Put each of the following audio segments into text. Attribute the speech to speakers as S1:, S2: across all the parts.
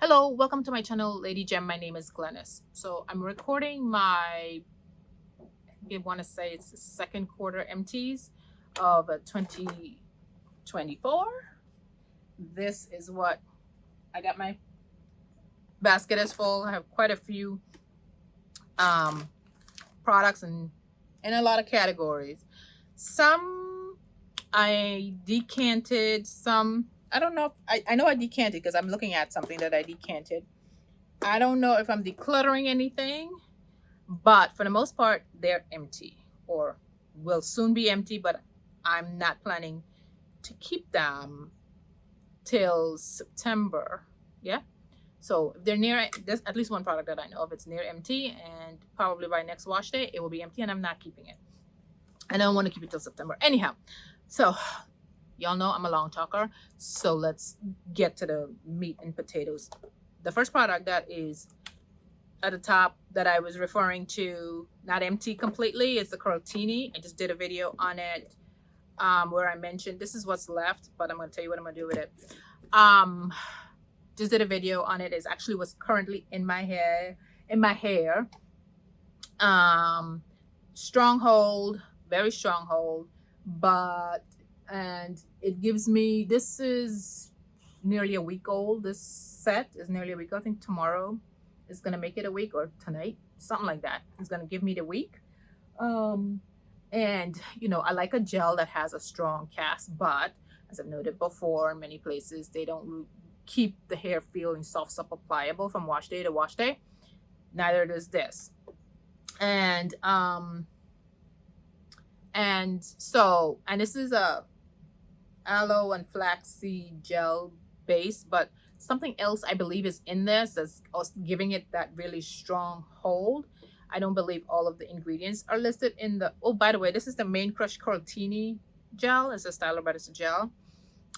S1: Hello, welcome to my channel, Lady Gem. My name is Glennis. So I'm recording my, I want to say it's the second quarter empties of 2024. This is what I got. My basket is full. I have quite a few um, products and in a lot of categories. Some I decanted, some I don't know. I know I decanted because I'm looking at something that I decanted. I don't know if I'm decluttering anything, but for the most part, they're empty or will soon be empty, but I'm not planning to keep them till September. Yeah. So if they're near, there's at least one product that I know of. It's near empty, and probably by next wash day, it will be empty, and I'm not keeping it. I don't want to keep it till September. Anyhow, so y'all know I'm a long talker. So let's get to the meat and potatoes. The first product that is at the top that I was referring to, not empty completely, is the Curltini. I just did a video on it where I mentioned this is what's left, but I'm going to tell you what I'm going to do with it. Just did a video on it. It's actually what's currently in my hair. Stronghold, very stronghold, but and it gives me, this is nearly a week old. This set is nearly a week. I think tomorrow is gonna make it a week, or tonight, something like that. It's gonna give me the week. And you know, I like a gel that has a strong cast, but as I've noted before, in many places they don't keep the hair feeling soft, supple, pliable from wash day to wash day. Neither does this. And this is a aloe and flaxseed gel base, but something else I believe is in this that's also giving it that really strong hold. I don't believe all of the ingredients are listed in the, oh, by the way, this is the Main Crush Curltini gel. It's a styler, but it's a gel.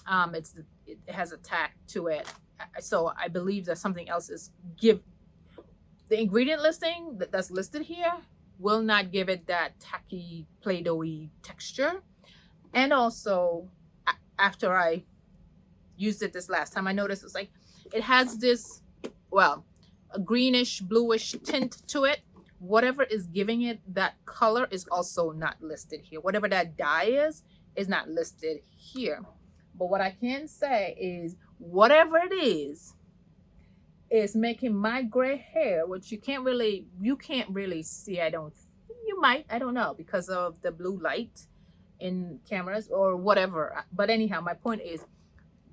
S1: It has a tack to it. So I believe that something else is the ingredient listing that's listed here will not give it that tacky play-doh-y texture. And also after I used it this last time, I noticed it's like it has this, well, a greenish bluish tint to it. Whatever is giving it that color is also not listed here. Whatever that dye is not listed here. But what I can say is whatever it is making my gray hair, which you can't really see. You might, I don't know, because of the blue light in cameras or whatever. But anyhow, my point is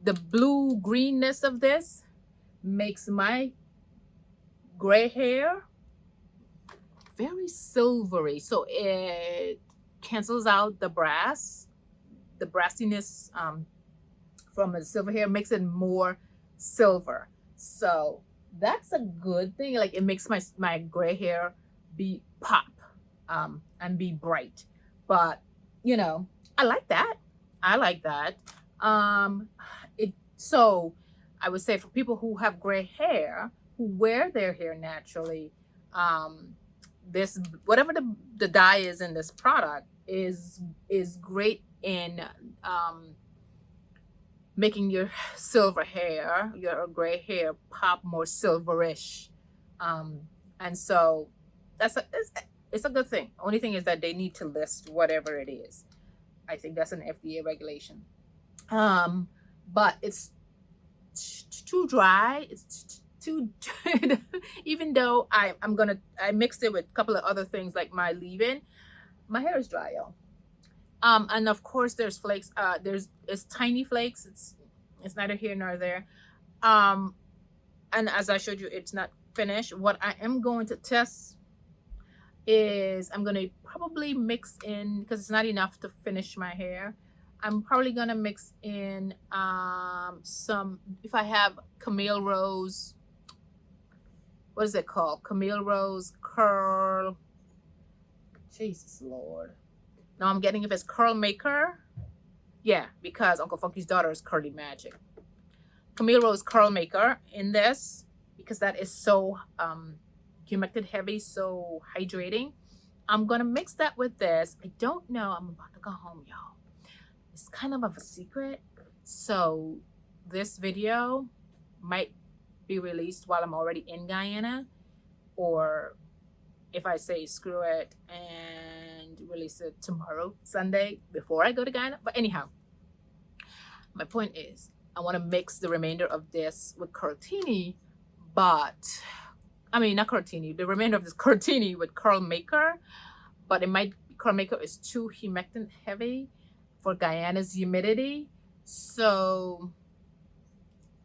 S1: the blue greenness of this makes my gray hair very silvery. So it cancels out the brassiness from the silver hair, makes it more silver. So that's a good thing. Like it makes my gray hair be pop and be bright. But you know, I like that. So I would say for people who have gray hair, who wear their hair naturally, this, whatever the dye is in this product is great in making your silver hair, your gray hair pop more silverish. And so it's a good thing. Only thing is that they need to list whatever it is. I think that's an FDA regulation. But it's too dry. It's too even though I mixed it with a couple of other things like my leave-in. My hair is dry, y'all. And of course there's flakes. It's tiny flakes. It's neither here nor there. And as I showed you, it's not finished. What I am going to test is I'm going to probably mix in, because it's not enough to finish my hair. I'm probably going to mix in some, if I have Camille Rose, what is it called? Camille Rose Curl. Jesus Lord. Now I'm getting if it's Curl Maker. Yeah, because Uncle Funky's daughter is Curly Magic. Camille Rose Curl Maker in this, because that is so humectant heavy, so hydrating. I'm gonna mix that with this. I don't know. I'm about to go home, y'all. It's kind of a secret. So this video might be released while I'm already in Guyana, or if I say screw it and release it tomorrow, Sunday, before I go to Guyana. But anyhow, my point is I want to mix the remainder of this with Curltini, but I mean, not Curltini, the remainder of this Curltini with Curl Maker, but it might, Curl Maker is too humectant heavy for Guyana's humidity. So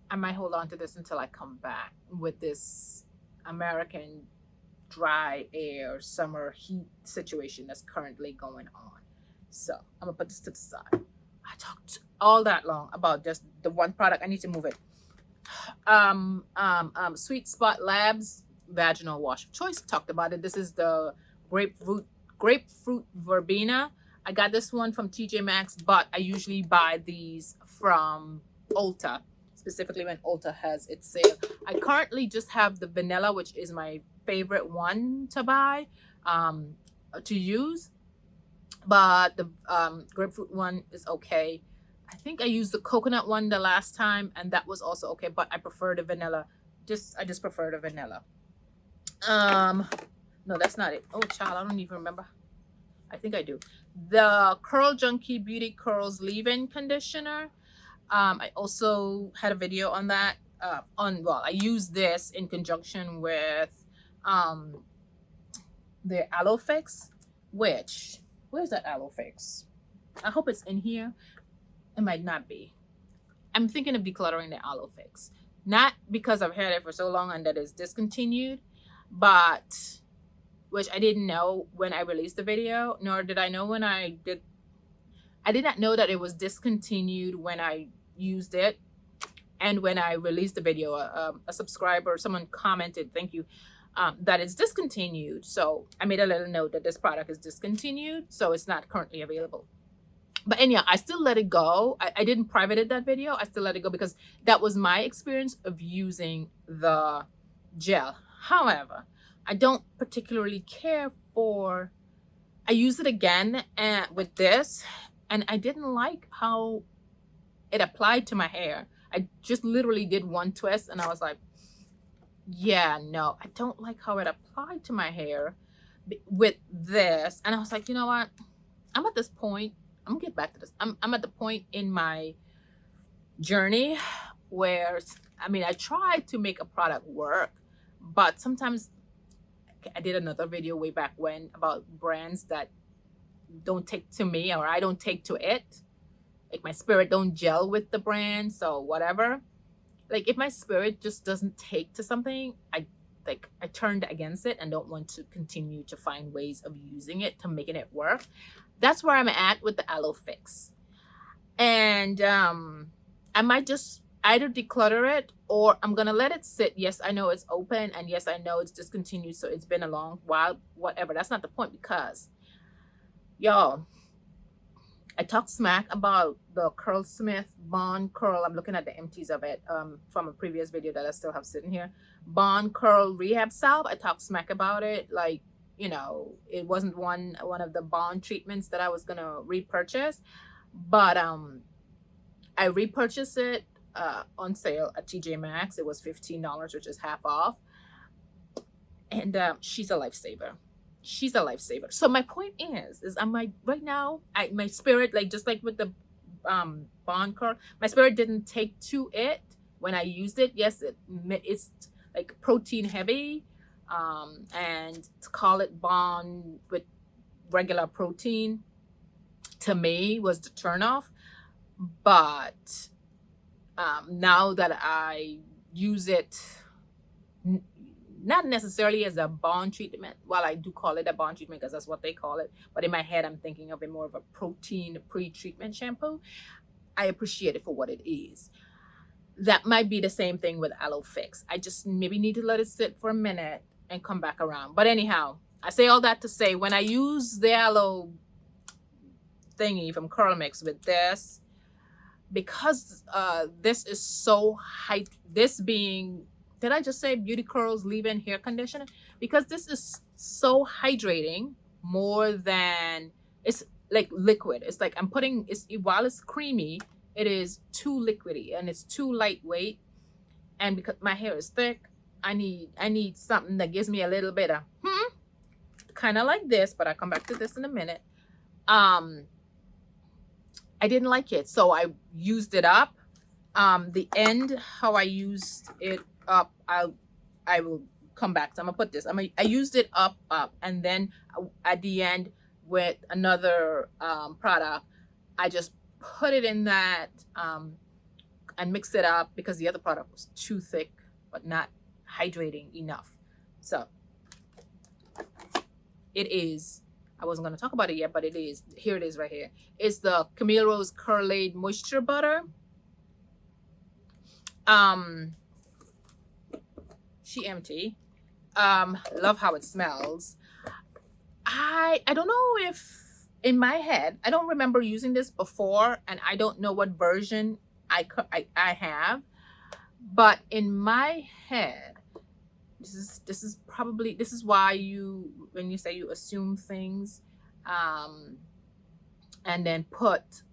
S1: I might hold on to this until I come back with this American dry air summer heat situation that's currently going on. So I'm gonna put this to the side. I talked all that long about just the one product. I need to move it. Sweet Spot Labs vaginal wash of choice. Talked about it. This is the grapefruit verbena. I got this one from TJ Maxx, but I usually buy these from Ulta, specifically when Ulta has its sale. I currently just have the vanilla, which is my favorite one to buy, to use, but the grapefruit one is okay. I think I used the coconut one the last time, and that was also okay, but I prefer the vanilla. I just prefer the vanilla. No, that's not it. Oh, child, I don't even remember. I think I do. The Curl Junkie Beauty Curls Leave-In Conditioner. I also had a video on that. Well, I use this in conjunction with the Aloe Fix, which, where's that Aloe Fix? I hope it's in here. It might not be. I'm thinking of decluttering the Aloe Fix. Not because I've had it for so long and that it's discontinued, but which I didn't know when I released the video, nor did I know when I did. I did not know that it was discontinued when I used it. And when I released the video, a subscriber, someone commented, thank you, that it's discontinued. So I made a little note that this product is discontinued, so it's not currently available. But anyhow, I still let it go. I didn't private it that video. I still let it go because that was my experience of using the gel. However, I don't particularly care for, I used it again with this, and I didn't like how it applied to my hair. I just literally did one twist and I was like, yeah, no, I don't like how it applied to my hair with this. And I was like, you know what? I'm at this point, I'm gonna get back to this. I'm at the point in my journey where, I mean, I tried to make a product work, but sometimes I did another video way back when about brands that don't take to me, or I don't take to it. Like my spirit don't gel with the brand, so whatever. Like if my spirit just doesn't take to something, I turned against it and don't want to continue to find ways of using it to making it work. That's where I'm at with the Aloe Fix. And I might just either declutter it or I'm gonna let it sit. Yes, I know it's open, and yes, I know it's discontinued, so it's been a long while, whatever. That's not the point, because y'all, I talked smack about the Curlsmith Bond Curl. I'm looking at the empties of it from a previous video that I still have sitting here. Bond Curl Rehab Salve. I talked smack about it. Like, you know, it wasn't one of the Bond treatments that I was going to repurchase. But I repurchased it on sale at TJ Maxx. It was $15, which is half off. And she's a lifesaver. She's a lifesaver. So my point is I'm like, right now, my spirit, like just like with the Bond Curl, my spirit didn't take to it when I used it. Yes, it's like protein heavy, and to call it Bond with regular protein to me was the turnoff. But now that I use it, not necessarily as a bond treatment. Well, I do call it a bond treatment because that's what they call it. But in my head, I'm thinking of it more of a protein pre-treatment shampoo. I appreciate it for what it is. That might be the same thing with Aloe Fix. I just maybe need to let it sit for a minute and come back around. But anyhow, I say all that to say, when I use the aloe thingy from Curl Mix with this, because this is so high, this being, did I just say Beauty Curls Leave-In Hair Conditioner? Because this is so hydrating, more than, it's like liquid. It's like I'm putting, while it's creamy, it is too liquidy and it's too lightweight. and because my hair is thick, I need something that gives me a little bit of kind of like this, but I'll come back to this in a minute. um I didn't like it, so I used it up. The end, how I used it up, I will come back. So I'm gonna put this. I used it up, and then at the end with another product, I just put it in that and mix it up because the other product was too thick, but not hydrating enough. So it is. I wasn't gonna talk about it yet, but it is. Here it is right here. It's the Camille Rose Curlade Moisture Butter. She empty. Love how it smells. I don't know if in my head I don't remember using this before, and I don't know what version I have, but in my head, this is probably, this is why you, when you say you assume things, and then put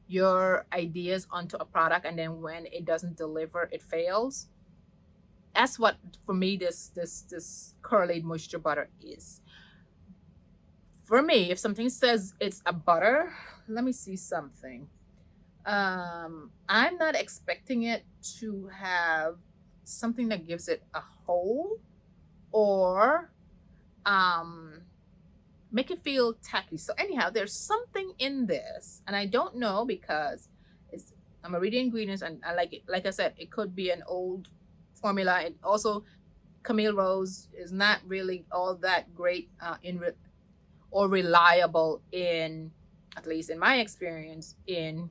S1: your ideas onto a product, and then when it doesn't deliver, it fails. That's what for me this Curlade Moisture Butter is. For me, if something says it's a butter, let me see something. I'm not expecting it to have something that gives it a hole or make it feel tacky. So anyhow, there's something in this, and I don't know because it's, I'm gonna read the ingredients, and I like it. Like I said, it could be an old formula. And also, Camille Rose is not really all that great or reliable in, at least in my experience, in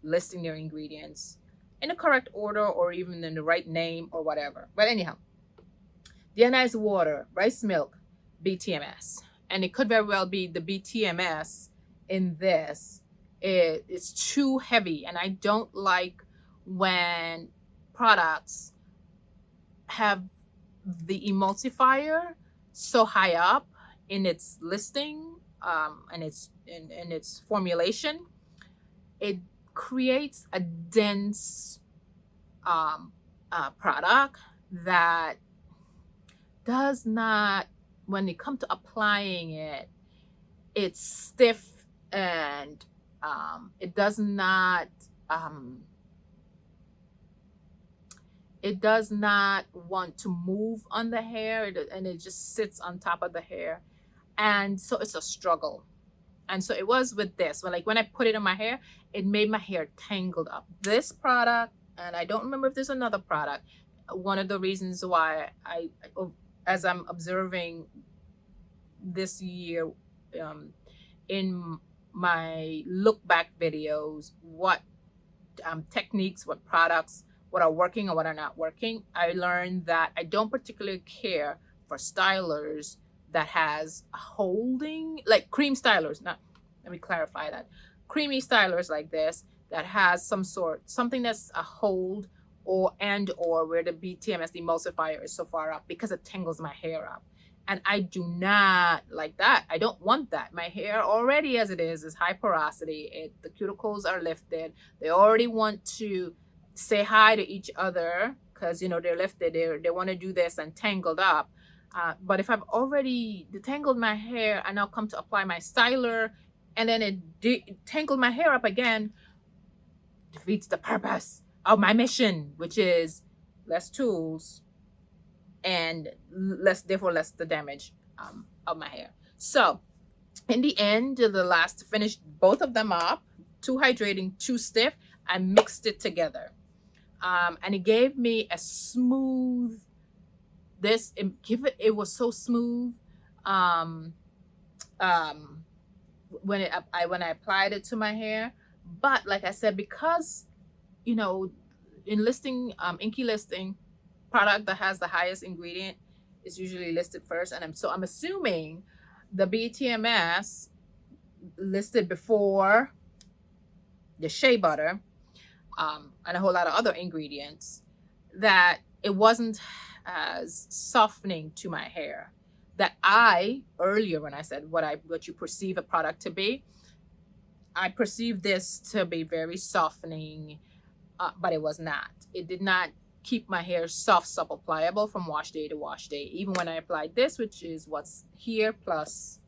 S1: listing their ingredients in the correct order or even in the right name or whatever. But anyhow, deionized water, rice milk, BTMS. And it could very well be the BTMS in this. It's too heavy, and I don't like when products have the emulsifier so high up in its listing, and in its formulation. It creates a dense product that does not, when it comes to applying it, it's stiff, and it does not want to move on the hair, and it just sits on top of the hair, and so it's a struggle. And so it was with this. When I put it in my hair, it made my hair tangled up. This product, and I don't remember if there's another product. One of the reasons why as I'm observing this year, in my look back videos, what techniques, what products, what are working or what are not working, I learned that I don't particularly care for stylers that has a holding, like cream stylers. Not, let me clarify that. Creamy stylers like this that has something that's a hold, or where the BTMS, the emulsifier, is so far up because it tangles my hair up. And I do not like that. I don't want that. My hair already as it is high porosity. The cuticles are lifted. They already want to say hi to each other because, they're lifted. They want to do this and tangled up. But if I've already detangled my hair and now come to apply my styler, and then it tangled my hair up again, defeats the purpose of my mission, which is less tools and less the damage of my hair. So in the end, the last, finished both of them up, too hydrating, too stiff. I mixed it together, and it gave me a smooth. It was so smooth. When I applied it to my hair, but like I said, because in listing, Inky listing, product that has the highest ingredient is usually listed first, and I'm assuming the BTMS listed before the shea butter, and a whole lot of other ingredients, that it wasn't as softening to my hair. That earlier when I said what you perceive a product to be, I perceive this to be very softening, but it was not. It did not keep my hair soft, supple, pliable from wash day to wash day. Even when I applied this, which is what's here plus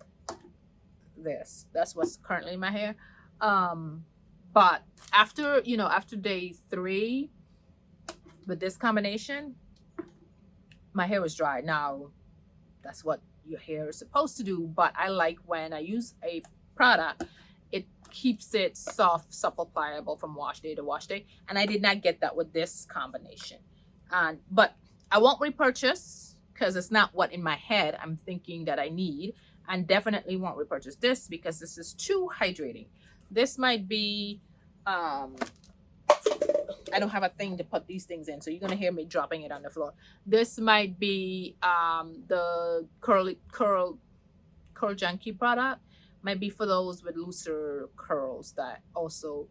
S1: this, that's what's currently in my hair. But after, you know, after day 3 with this combination, my hair was dry. Now that's what your hair is supposed to do, but I like when I use a product, it keeps it soft, supple, pliable from wash day to wash day, and I did not get that with this combination. But I won't repurchase because it's not what in my head I'm thinking that I need, and definitely won't repurchase this because this is too hydrating. This might be I don't have a thing to put these things in, so you're gonna hear me dropping it on the floor. This might be the curl junkie product. Might be for those with looser curls that also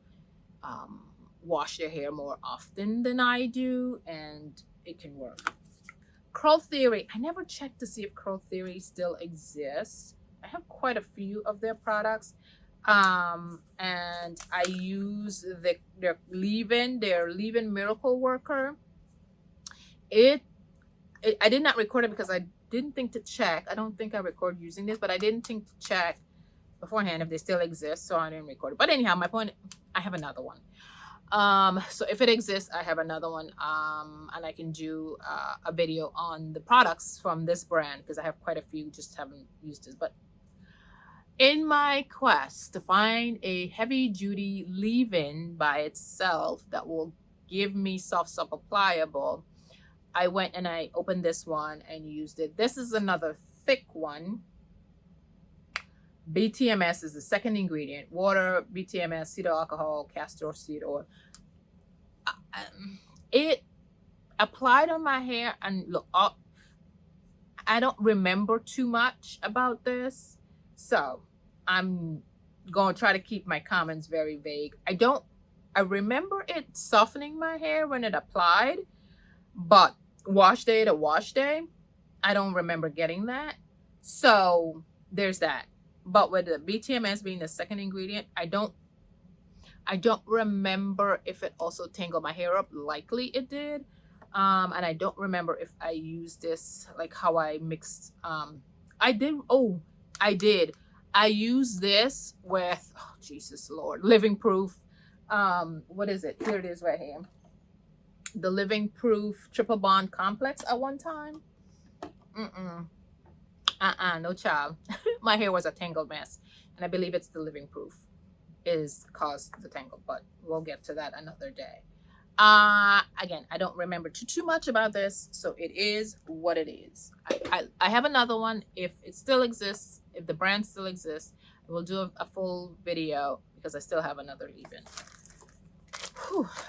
S1: wash their hair more often than I do, and it can work. Curl Theory. I never checked to see if Curl Theory still exists. I have quite a few of their products. And I use their leave-in Miracle Worker. I did not record it because I didn't think to check. I don't think I recorded using this, but I didn't think to check beforehand if they still exist, so I didn't record it. But anyhow, my point, I have another one. So if it exists, I have another one, and I can do a video on the products from this brand because I have quite a few, just haven't used this. But in my quest to find a heavy-duty leave-in by itself that will give me soft, supple, pliable, I went and I opened this one and used it. This is another thick one. BTMS is the second ingredient. Water, BTMS, cetyl alcohol, castor seed oil. It applied on my hair, and look, I don't remember too much about this, so I'm going to try to keep my comments very vague. I remember it softening my hair when it applied, but wash day to wash day, I don't remember getting that. So there's that. But with the BTMS being the second ingredient, I don't remember if it also tangled my hair up. Likely it did. And I don't remember if I used this, like how I mixed. I did. I used this with, oh, Jesus Lord, Living Proof. What is it? Here it is right here. The Living Proof Triple Bond Complex at one time. No child. My hair was a tangled mess. And I believe it's the Living Proof is caused the tangle, but we'll get to that another day. Again, I don't remember too much about this, so it is what it is. I have another one. If it still exists, if the brand still exists, I will do a full video because I still have another leave-in.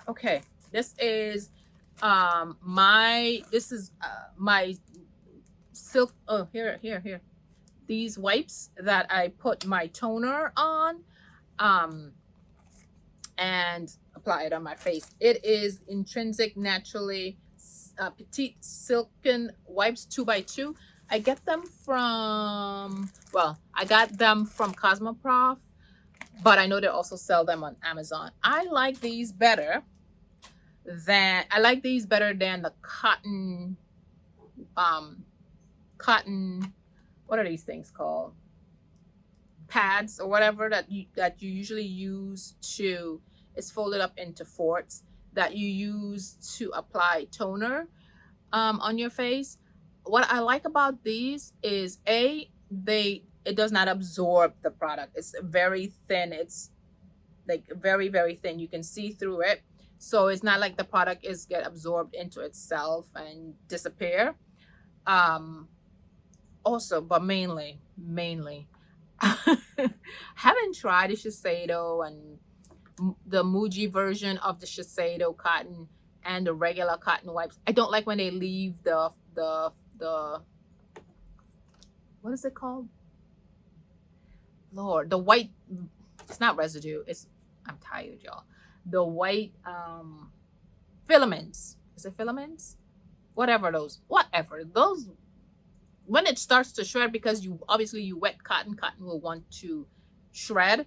S1: Okay, this is my silk. Oh, here. These wipes that I put my toner on, and apply it on my face. It is Intrinsic Naturally Petite Silken Wipes 2x2. I get them from, well, I got them from Cosmoprof, but I know they also sell them on Amazon. I like these better than the cotton, what are these things called? Pads or whatever that you usually use to, it's folded up into forts that you use to apply toner on your face. What I like about these is it does not absorb the product. It's very thin. It's like very, very thin. You can see through it. So it's not like the product is get absorbed into itself and disappear. Also, but mainly haven't tried the Shiseido and the Muji version of the Shiseido cotton and the regular cotton wipes. I don't like when they leave the what is it called? Lord, the white, it's not residue, it's, I'm tired, y'all. The white filaments. Is it filaments? Whatever those, when it starts to shred, because you obviously you wet cotton will want to shred.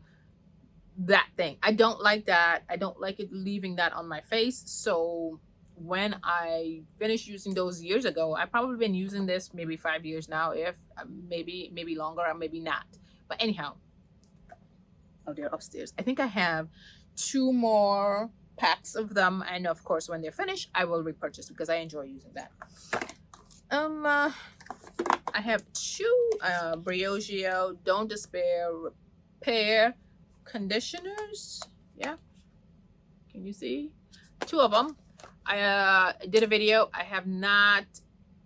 S1: that thing. I don't like that. I don't like it leaving that on my face. So when I finished using those years ago, I've probably been using this maybe 5 years now, if maybe longer or maybe not. But anyhow, oh, they're upstairs. I think I have 2 more packs of them, and of course, when they're finished, I will repurchase because I enjoy using that. I have 2 Briogeo Don't Despair Repair conditioners. Yeah, can you see? 2 of them. I did a video. I have not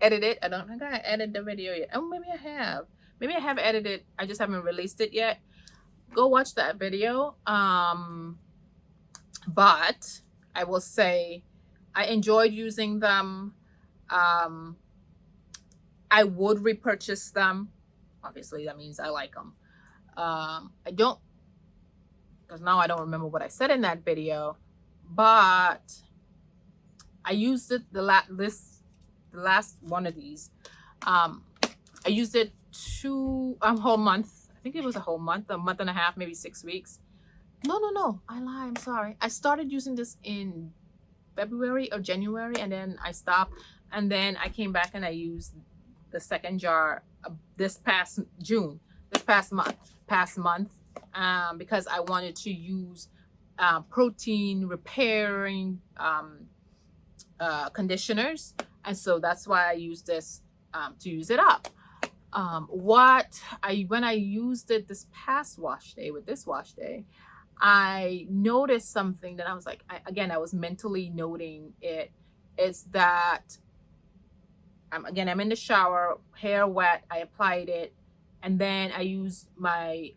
S1: edited. I don't think I edited the video yet. Oh, maybe I have. Maybe I have edited. I just haven't released it yet. Go watch that video. But I will say I enjoyed using them. I would repurchase them. Obviously, that means I like them. I don't, because now I don't remember what I said in that video, but I used it the last one of these. I used it whole month. I think it was a whole month, a month and a half, maybe 6 weeks. No, I lie. I'm sorry. I started using this in February or January, and then I stopped, and then I came back and I used the second jar this past month, because I wanted to use protein repairing conditioners, and so that's why I used this to use it up. When I used it this past wash day with this wash day, I noticed something that I was like, I was mentally noting it. It's that I'm in the shower, hair wet, I applied it, and then I used my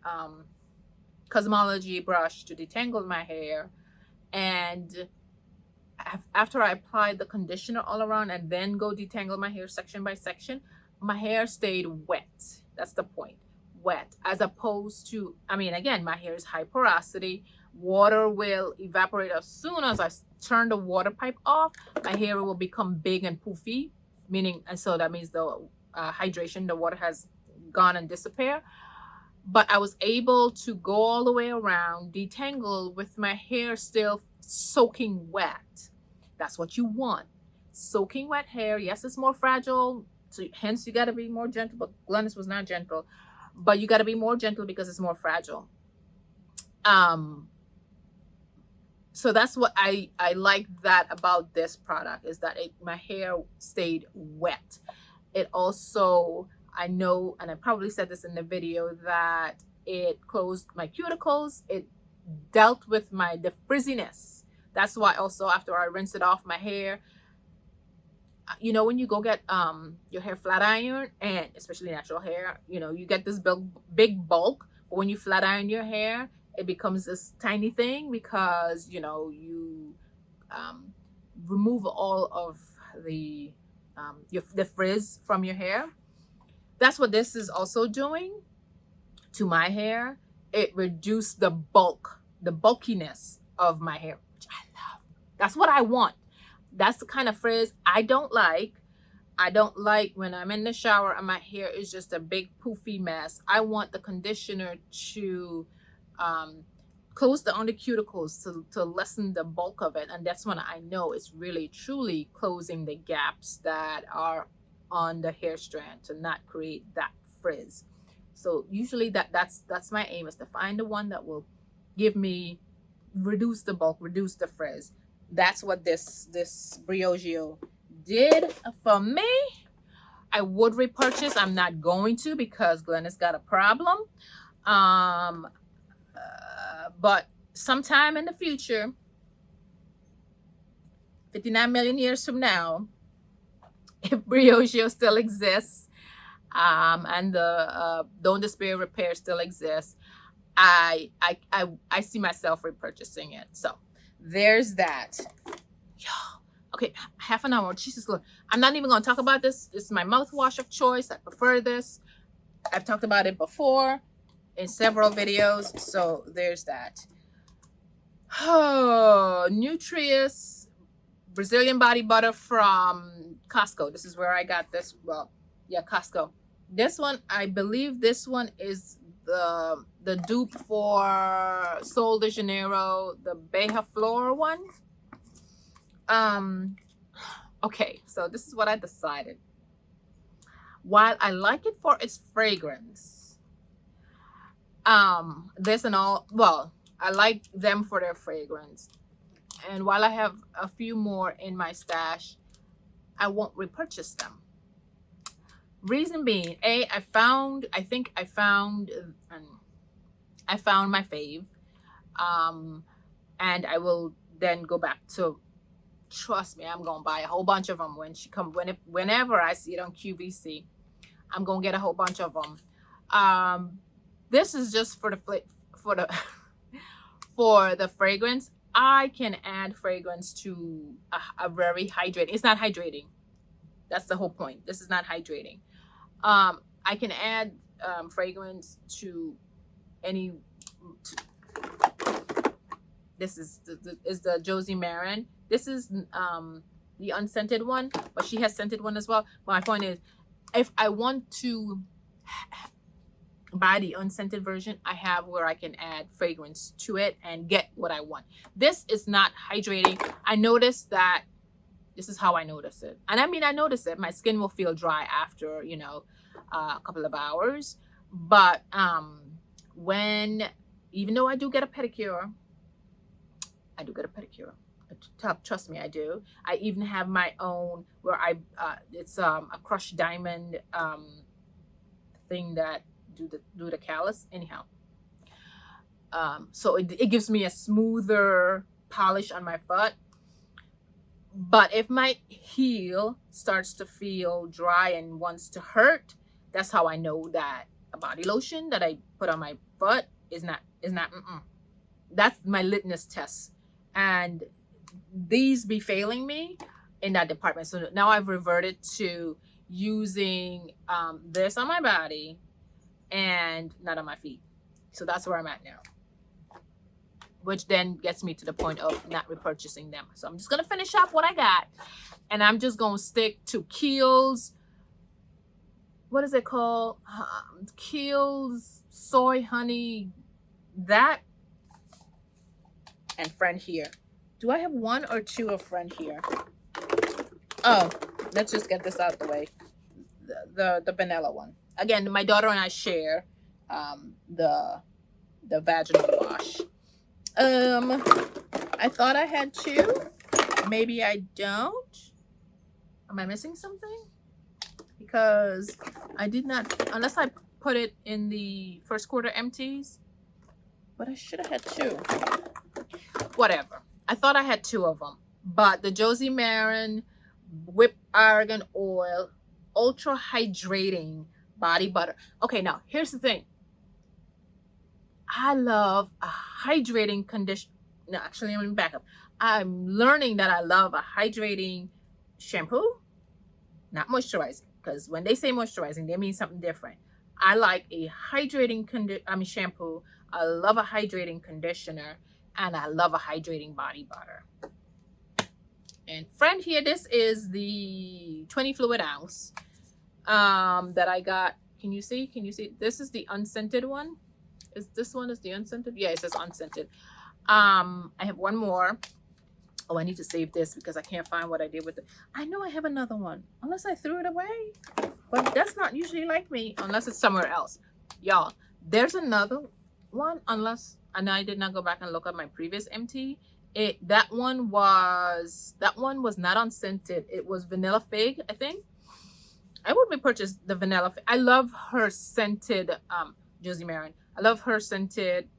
S1: cosmology brush to detangle my hair. And after I applied the conditioner all around and then go detangle my hair section by section, my hair stayed wet. That's the point. Wet, as opposed to, my hair is high porosity. Water will evaporate as soon as I turn the water pipe off. My hair will become big and poofy, and so that means the hydration, the water has gone and disappeared. But I was able to go all the way around, detangle with my hair still soaking wet. That's what you want. Soaking wet hair. Yes, it's more fragile, so hence you got to be more gentle. But Glennis was not gentle, but you got to be more gentle because it's more fragile. So that's what I like that about this product, is that my hair stayed wet. It also, I know, and I probably said this in the video, that it closed my cuticles. It dealt with the frizziness. That's why also after I rinse it off my hair, when you go get your hair flat iron, and especially natural hair, you get this big bulk, but when you flat iron your hair, it becomes this tiny thing because you remove all of the frizz from your hair. That's what this is also doing to my hair. It reduced the bulkiness of my hair, which I love. That's what I want. That's the kind of frizz I don't like. I don't like when I'm in the shower and my hair is just a big poofy mess. I want the conditioner to close on the cuticles to lessen the bulk of it, and that's when I know it's really truly closing the gaps that are on the hair strand to not create that frizz. So usually that's my aim, is to find the one that will reduce the bulk, reduce the frizz. That's what this Briogeo did for me. I would repurchase. I'm not going to because Glennis got a problem. But sometime in the future, 59 million years from now, if Briogeo still exists, and the Don't Despair Repair still exists, I see myself repurchasing it. So there's that. Okay, half an hour. Jesus Lord. I'm not even going to talk about this. It's my mouthwash of choice. I prefer this. I've talked about it before in several videos. So there's that. Oh, Nutrius Brazilian body butter from Costco. This is where I got this. Well, yeah, Costco. This one, I believe this one is the dupe for Sol de Janeiro, the Beja Flor one. Okay, so this is what I decided. While I like it for its fragrance, this and all, well, I like them for their fragrance. And while I have a few more in my stash, I won't repurchase them. Reason being, I think I found my fave. And I will then go back to, trust me, I'm gonna buy a whole bunch of them whenever I see it on QVC. I'm gonna get a whole bunch of them. This is just for the for the fragrance. I can add fragrance to a very hydrating. It's not hydrating. That's the whole point. This is not hydrating. I can add fragrance to any. This is the Josie Maran. This is the unscented one, but she has scented one as well. My point is, if I want to buy the unscented version, I have where I can add fragrance to it and get what I want. This is not hydrating. I noticed that. This is how I notice it. And I mean, I notice it. My skin will feel dry after, a couple of hours. But even though I do get a pedicure, trust me, I do. I even have my own where it's a crushed diamond thing that do the callus. Anyhow, so it gives me a smoother polish on my foot. But if my heel starts to feel dry and wants to hurt, that's how I know that a body lotion that I put on my foot is not. That's my litmus test. And these be failing me in that department. So now I've reverted to using this on my body and not on my feet. So that's where I'm at now, which then gets me to the point of not repurchasing them. So I'm just going to finish up what I got. And I'm just going to stick to Kiehl's, what is it called? Kiehl's Soy Honey, that, and Friend Here. Do I have one or two of Friend Here? Oh, let's just get this out of the way. The vanilla one. Again, my daughter and I share the vaginal wash. I thought I had two. Maybe I don't. Am I missing something? Because I did not, unless I put it in the first quarter empties. But I should have had two. Whatever. I thought I had two of them. But the Josie Maran Whipped Argan Oil Ultra Hydrating Body Butter. Okay, now here's the thing. I love a hydrating condition. No, actually, let me back up. I'm learning that I love a hydrating shampoo, not moisturizing. Because when they say moisturizing, they mean something different. I like a hydrating shampoo. I love a hydrating conditioner. And I love a hydrating body butter. And Friend Here, this is the 20 fluid ounce that I got. Can you see? This is the unscented one. This one is the unscented? Yeah, it says unscented. I have one more. Oh, I need to save this because I can't find what I did with it. I know I have another one, unless I threw it away. But that's not usually like me, unless it's somewhere else. Y'all, there's another one, unless, and I did not go back and look at my previous empty. That one was not unscented. It was vanilla fig, I think. I would repurchase the vanilla fig. I love her scented Josie Maran. I love her scented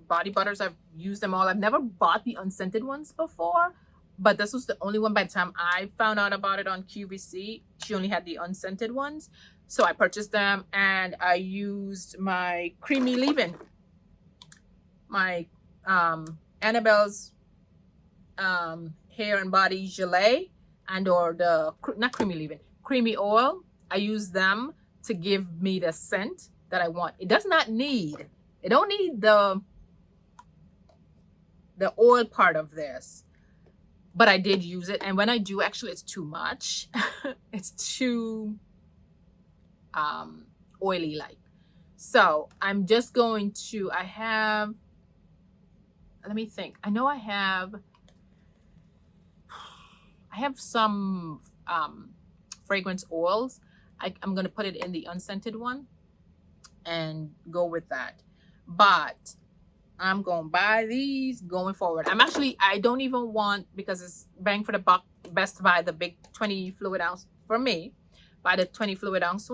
S1: body butters. I've used them all. I've never bought the unscented ones before, but this was the only one. By the time I found out about it on QVC, she only had the unscented ones. So I purchased them and I used my creamy leave-in. My Annabelle's hair and body gelée or the, not creamy leave-in, creamy oil. I use them to give me the scent that I want. It don't need the oil part of this, but I did use it. And when I do, actually, it's too much. It's too oily like. So I'm just going to, let me think. I know I have some fragrance oils. I'm going to put it in the unscented one and go with that. But I'm going to buy these going forward. I don't even want, because it's bang for the buck, best to buy the big 20 fluid ounce for me. Buy the 20 fluid ounce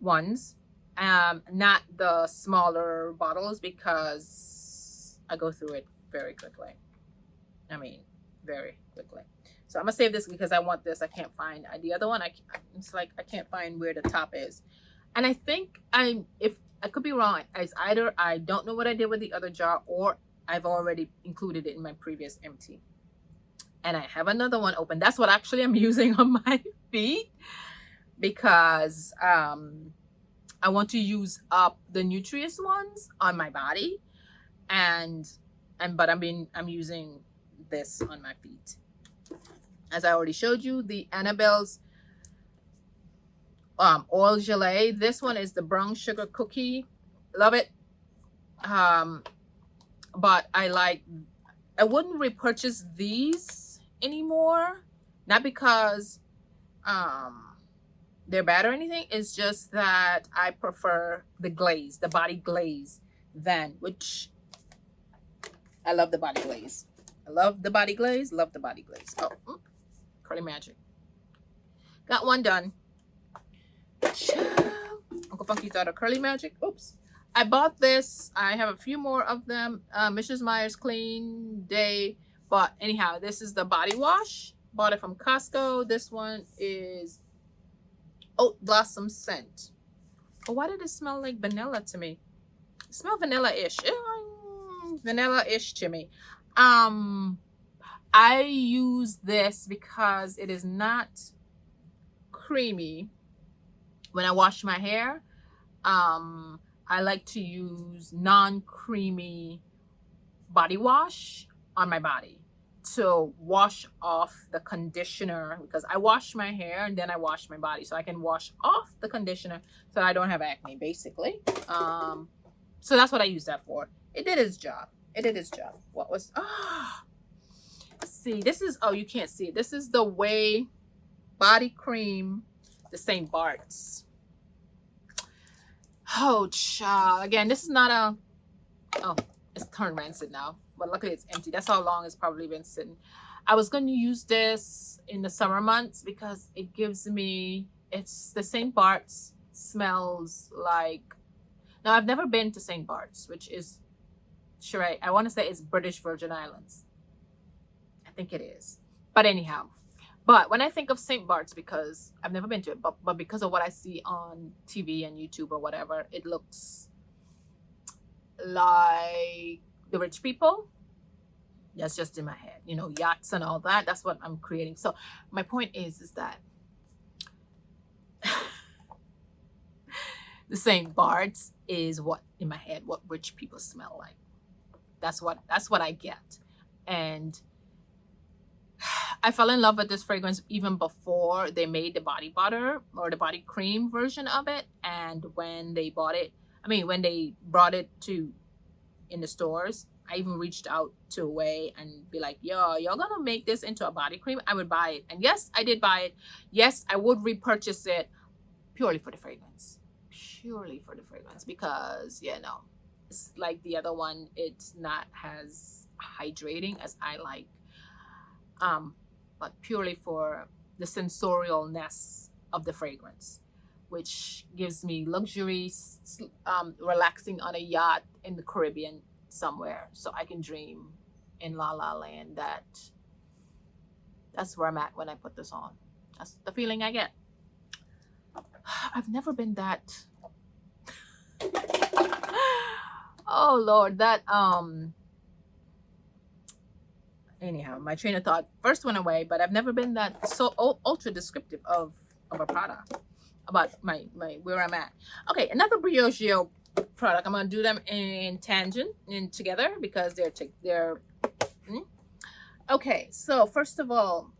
S1: ones, not the smaller bottles, because I go through it very quickly. I mean, very quickly. So I'm gonna save this because I want this. I can't find the other one. It's like I can't find where the top is, and I think if I could be wrong, it's either I don't know what I did with the other jar, or I've already included it in my previous empty. And I have another one open. That's what actually I'm using on my feet, because I want to use up the nutritious ones on my body, but I'm using this on my feet. As I already showed you, the Annabelle's oil gelée. This one is the brown sugar cookie. Love it. But I wouldn't repurchase these anymore. Not because they're bad or anything. It's just that I prefer the glaze, the body glaze, which I love the body glaze. I love the body glaze. Love the body glaze. Oh, Curly Magic. Got one done. Uncle Funky thought of Curly Magic. Oops. I bought this. I have a few more of them. Mrs. Meyer's Clean Day. But anyhow, this is the body wash. Bought it from Costco. This one is Oat Blossom Scent. Oh, why did it smell like vanilla to me? It smells vanilla-ish. Vanilla-ish to me. I use this because it is not creamy. When I wash my hair, I like to use non-creamy body wash on my body to wash off the conditioner, because I wash my hair and then I wash my body, so I can wash off the conditioner so I don't have acne, basically. So that's what I use that for. It did its job. What was see, this is, you can't see it. This is the Way body cream, the St. Bart's. Oh, child. Again, this is not it's turned rancid now, but luckily it's empty. That's how long it's probably been sitting. I was going to use this in the summer months because it's the St. Bart's, smells like, now I've never been to St. Bart's, which is, I want to say it's British Virgin Islands. I think it is. But anyhow, but when I think of St. Bart's, because I've never been to it, but because of what I see on TV and YouTube or whatever, it looks like the rich people. That's just in my head, yachts and all that. That's what I'm creating. So my point is that the St. Bart's is what in my head, what rich people smell like. That's what I get. And I fell in love with this fragrance even before they made the body butter or the body cream version of it. And when they brought it in the stores, I even reached out to Way and be like, yo, y'all gonna make this into a body cream? I would buy it. And yes, I did buy it. Yes, I would repurchase it purely for the fragrance. Because, it's like the other one. It's not as hydrating as I like. But purely for the sensorialness of the fragrance, which gives me luxury, relaxing on a yacht in the Caribbean somewhere, so I can dream in La La Land. That's where I'm at when I put this on. That's the feeling I get. I've never been that. Oh Lord, that anyhow, my train of thought first went away, but I've never been that so ultra descriptive of a product about my where I'm at. Okay, another Briogeo product. I'm gonna do them in tangent and together because they're okay. So first of all,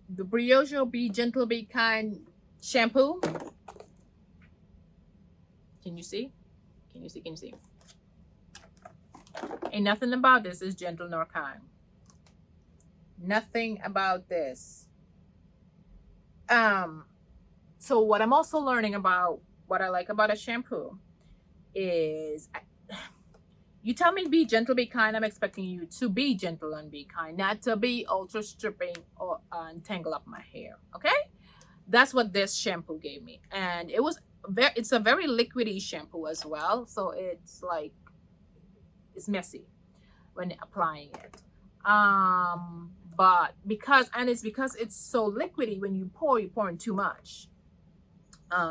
S1: the Briogeo Be Gentle Be Kind shampoo. Can you see? Can you see? Can you see? Ain't nothing about this is gentle nor kind. Nothing about this. So what I'm also learning about what I like about a shampoo is you tell me be gentle, be kind. I'm expecting you to be gentle and be kind, not to be ultra stripping or tangle up my hair. Okay, that's what this shampoo gave me, and it's a very liquidy shampoo as well. So it's like it's messy when applying it. But because it's so liquidy, when you pour in too much.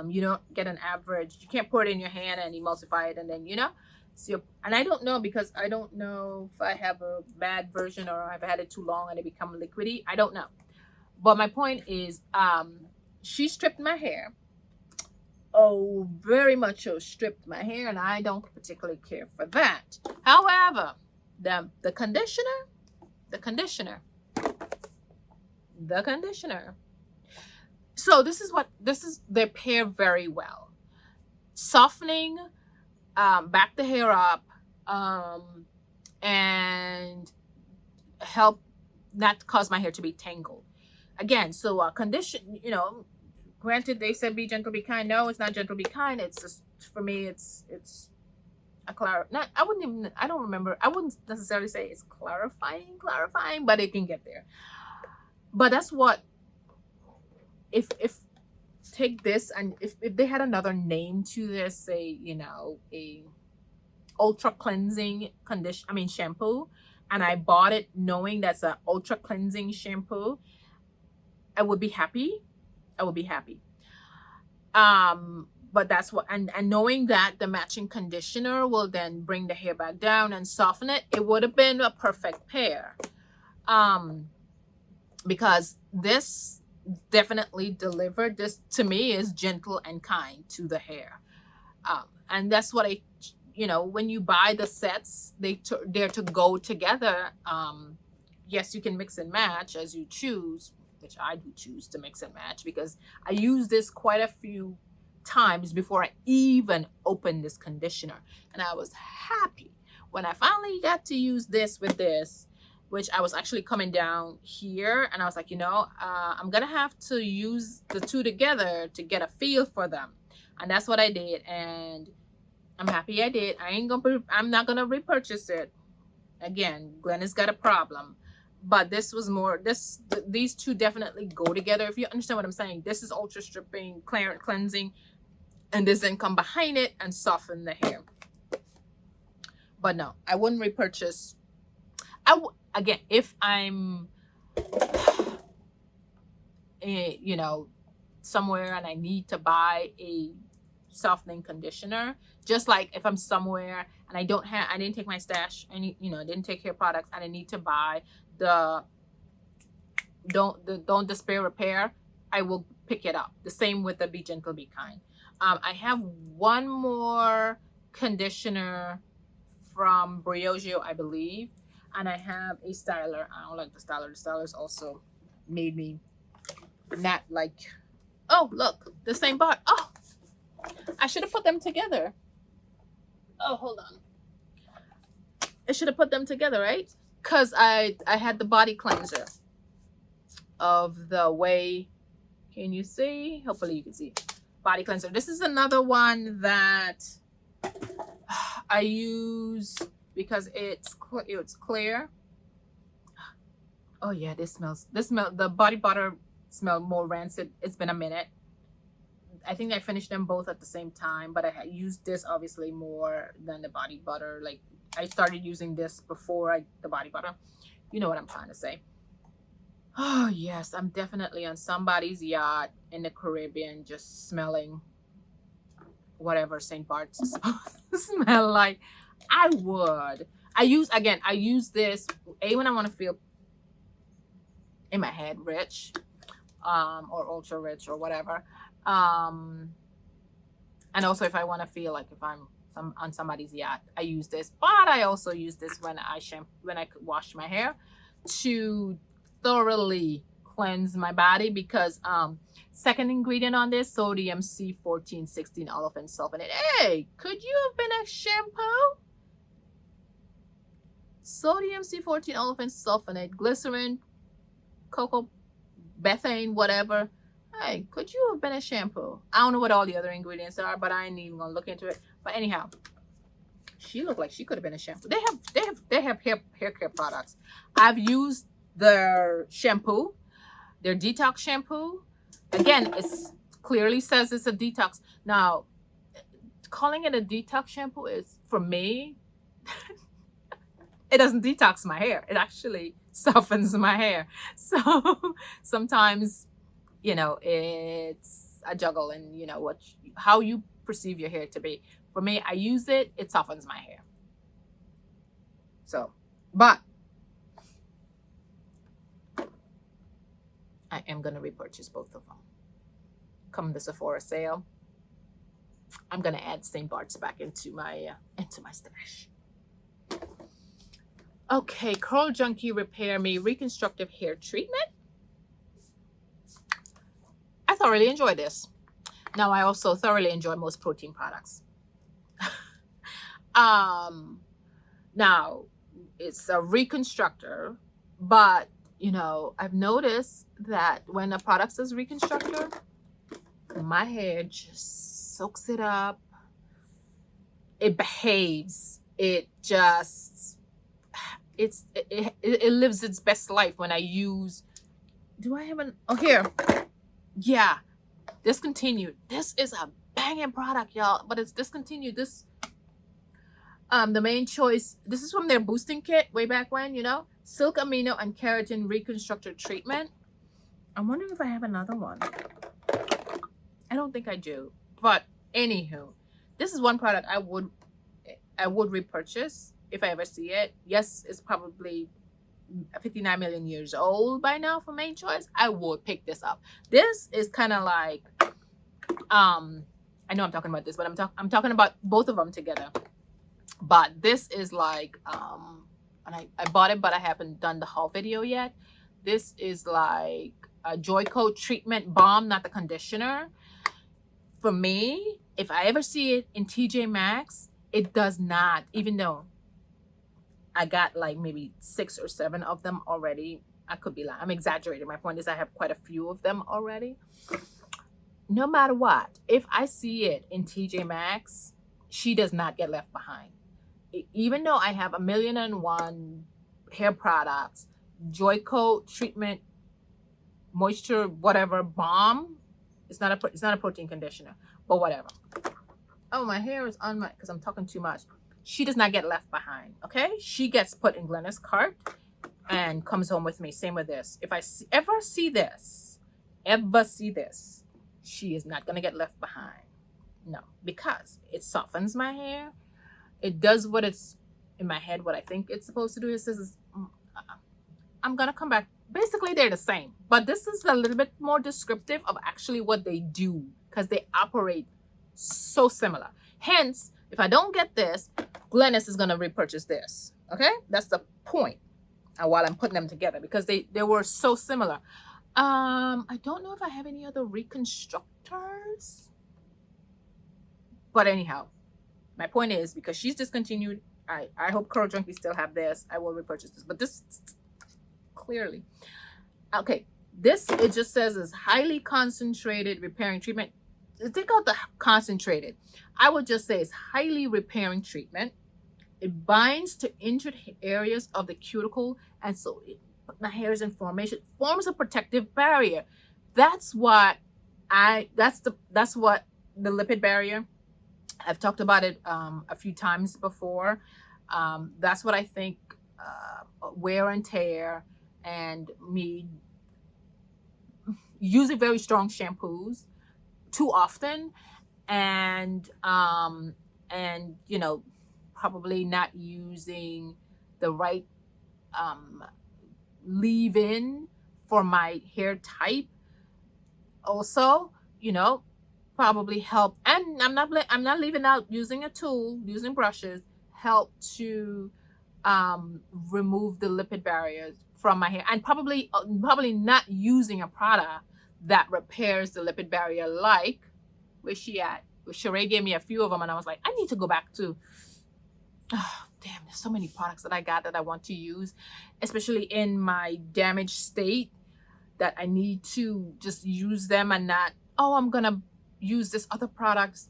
S1: You don't get an average. You can't pour it in your hand and emulsify it, and then so and I don't know, because I don't know if I have a bad version or I've had it too long and it become liquidy. I don't know. But my point is, she stripped my hair. Oh, very much so stripped my hair, and I don't particularly care for that. However, the conditioner, the conditioner. So this is they pair very well. Softening, back the hair up, and help not cause my hair to be tangled. Again, so condition, granted they said be gentle, be kind. No, it's not gentle, be kind. It's just, for me, it's not, I don't remember. I wouldn't necessarily say it's clarifying, but it can get there. But that's what, if take this, and if they had another name to this, say, a ultra cleansing shampoo, and I bought it knowing that's an ultra cleansing shampoo, I would be happy. But that's what, and knowing that the matching conditioner will then bring the hair back down and soften it, it would have been a perfect pair. Because this definitely delivered. This to me is gentle and kind to the hair. And that's what when you buy the sets, they're to go together. Yes, you can mix and match as you choose, which I do choose to mix and match, because I use this quite a few times before I even opened this conditioner. And I was happy when I finally got to use this with this, which I was actually coming down here, and I was like, I'm gonna have to use the two together to get a feel for them. And that's what I did, and I'm happy I did. I'm not gonna repurchase it again. Glenn has got a problem. But this was more, these two definitely go together, if you understand what I'm saying. This is ultra stripping, cleansing, and this then come behind it and soften the hair. But no, I wouldn't repurchase. Again, if I'm somewhere and I need to buy a softening conditioner, just like if I'm somewhere and I didn't take my stash, and I didn't take hair products, and I need to buy the Don't Despair Repair, I will pick it up. The same with the Be Gentle, Be Kind. I have one more conditioner from Briogeo, I believe, and I have a styler. I don't like the styler. The stylers also made me not like. Oh, look, the same bar. Oh, I should have put them together. Oh, hold on. I should have put them together, right? Because I had the body cleanser of the Way. Can you see? Hopefully you can see. Body cleanser. This is another one that I use because it's clear. Oh yeah, the body butter smell more rancid. It's been a minute. I think I finished them both at the same time, but I used this obviously more than the body butter. Like, I started using this before the body butter. You know what I'm trying to say. Oh yes, I'm definitely on somebody's yacht in the Caribbean, just smelling whatever St. Bart's is supposed to smell like. I use this when I want to feel in my head rich, or ultra rich or whatever. And also if I want to feel like if I'm on somebody's yacht, I use this. But I also use this when I wash my hair to thoroughly cleanse my body because second ingredient on this, sodium C1416 olefin sulfonate. Hey, could you have been a shampoo? Sodium C14 olefin sulfonate, glycerin, cocoa, bethane, whatever. Hey, could you have been a shampoo? I don't know what all the other ingredients are, but I ain't even gonna look into it. But anyhow, she looked like she could have been a shampoo. They have hair care products. I've used their shampoo, their detox shampoo. Again, it's clearly says it's a detox. Now, calling it a detox shampoo is, for me, it doesn't detox my hair. It actually softens my hair. So sometimes, it's a juggle, and how you perceive your hair to be. For me, I use it, it softens my hair. So, but I am going to repurchase both of them. Come the Sephora sale, I'm going to add St. Bart's back into my stash. Okay, Curl Junkie Repair Me Reconstructive Hair Treatment. I thoroughly enjoy this. Now, I also thoroughly enjoy most protein products. Now, it's a reconstructor, but, I've noticed that when a product says reconstructor, my hair just soaks it up. It behaves. It just, it lives its best life when I use, do I have an, oh, here. Yeah, discontinued. This is a banging product, y'all, but it's discontinued. This, the main choice, this is from their boosting kit way back when, Silk Amino and Keratin Reconstructor Treatment. I'm wondering if I have another one. I don't think I do, but anywho, this is one product I would repurchase if I ever see it. Yes, it's probably 59 million years old by now for main choice. I would pick this up. This is kind of like, I know I'm talking about this, but I'm talking about both of them together. But this is like, and I bought it, but I haven't done the haul video yet. This is like a Joy Coat treatment balm, not the conditioner. For me, if I ever see it in TJ Maxx, it does not, even though I got like maybe 6 or 7 of them already. I could be lying. I'm exaggerating. My point is I have quite a few of them already. No matter what, if I see it in TJ Maxx, she does not get left behind. Even though I have 1,000,001 hair products, Joy Coat treatment, moisture, whatever, balm. It's not a protein conditioner, but whatever. Oh, my hair is on because I'm talking too much. She does not get left behind, okay? She gets put in Glenna's cart and comes home with me. Same with this. If I ever see this, she is not going to get left behind. No, because it softens my hair. It does what it's, in my head, what I think it's supposed to do. It says, I'm going to come back. Basically, they're the same. But this is a little bit more descriptive of actually what they do because they operate so similar. Hence, if I don't get this, Glennis is going to repurchase this. Okay? That's the point. And while I'm putting them together because they were so similar. I don't know if I have any other reconstructors. But anyhow, my point is because she's discontinued, I hope Curl Junkie still have this. I will repurchase this. But this clearly. Okay. This, it just says is highly concentrated repairing treatment. Take out the concentrated. I would just say it's highly repairing treatment. It binds to injured areas of the cuticle, and so my hair is in formation. Forms a protective barrier. That's what that's what the lipid barrier. I've talked about it a few times before. That's what I think wear and tear and me using very strong shampoos too often and probably not using the right leave-in for my hair type also probably help. And I'm not leaving out using a tool, using brushes help to remove the lipid barriers from my hair, and probably not using a product that repairs the lipid barrier. Like, where's she at? Well, Sheree gave me a few of them, and I was like, I need to go back to. Oh, damn, there's so many products that I got that I want to use, especially in my damaged state, that I need to just use them and not, oh, I'm gonna use this other products.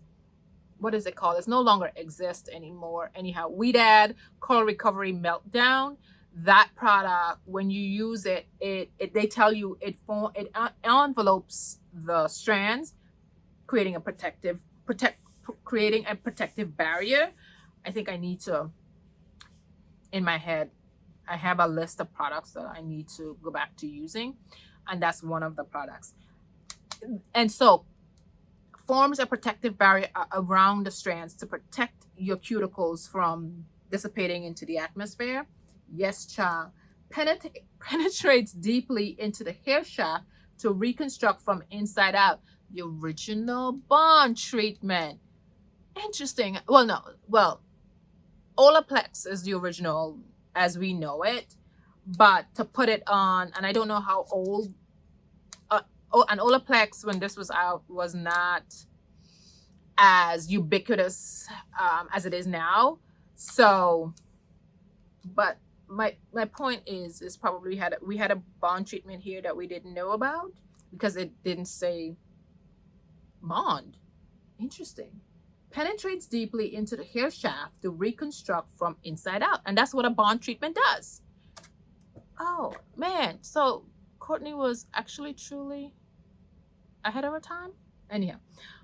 S1: What is it called? It's no longer exist anymore. Anyhow, Weed Ad Coil Recovery Meltdown. That product, when you use it, they tell you it envelopes the strands, creating a protective barrier. I think I need to, in my head, I have a list of products that I need to go back to using, and that's one of the products. And so forms a protective barrier around the strands to protect your cuticles from dissipating into the atmosphere. Yes, child. Penetrates deeply into the hair shaft to reconstruct from inside out. The original bond treatment. Interesting. Well, no. Well, Olaplex is the original as we know it, but to put it on, and I don't know how old, and Olaplex when this was out was not as ubiquitous as it is now. So, but my point is probably we had a bond treatment here that we didn't know about because it didn't say bond. Interesting. Penetrates deeply into the hair shaft to reconstruct from inside out. And that's what a bond treatment does. Oh, man. So Courtney was actually truly ahead of her time. Anyhow,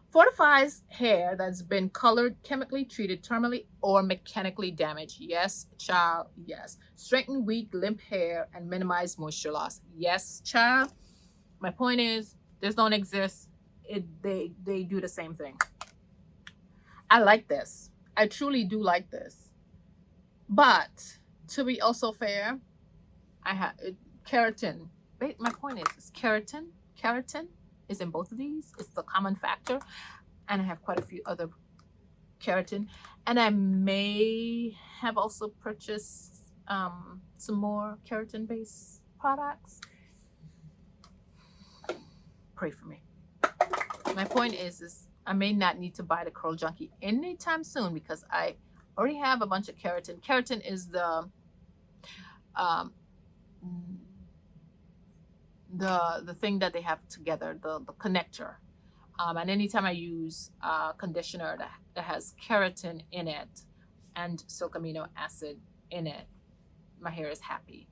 S1: fortifies hair that's been colored, chemically treated, thermally, or mechanically damaged. Yes, child. Yes. Strengthen weak, limp hair and minimize moisture loss. Yes, child. My point is, this don't exist. They do the same thing. I like this. I truly do like this. But to be also fair, I have keratin. My point is keratin. Keratin is in both of these. It's the common factor. And I have quite a few other keratin. And I may have also purchased some more keratin-based products. Pray for me. My point is I may not need to buy the Curl Junkie anytime soon because I already have a bunch of keratin. Keratin is the thing that they have together, the connector. And anytime I use conditioner that has keratin in it and silk amino acid in it, my hair is happy.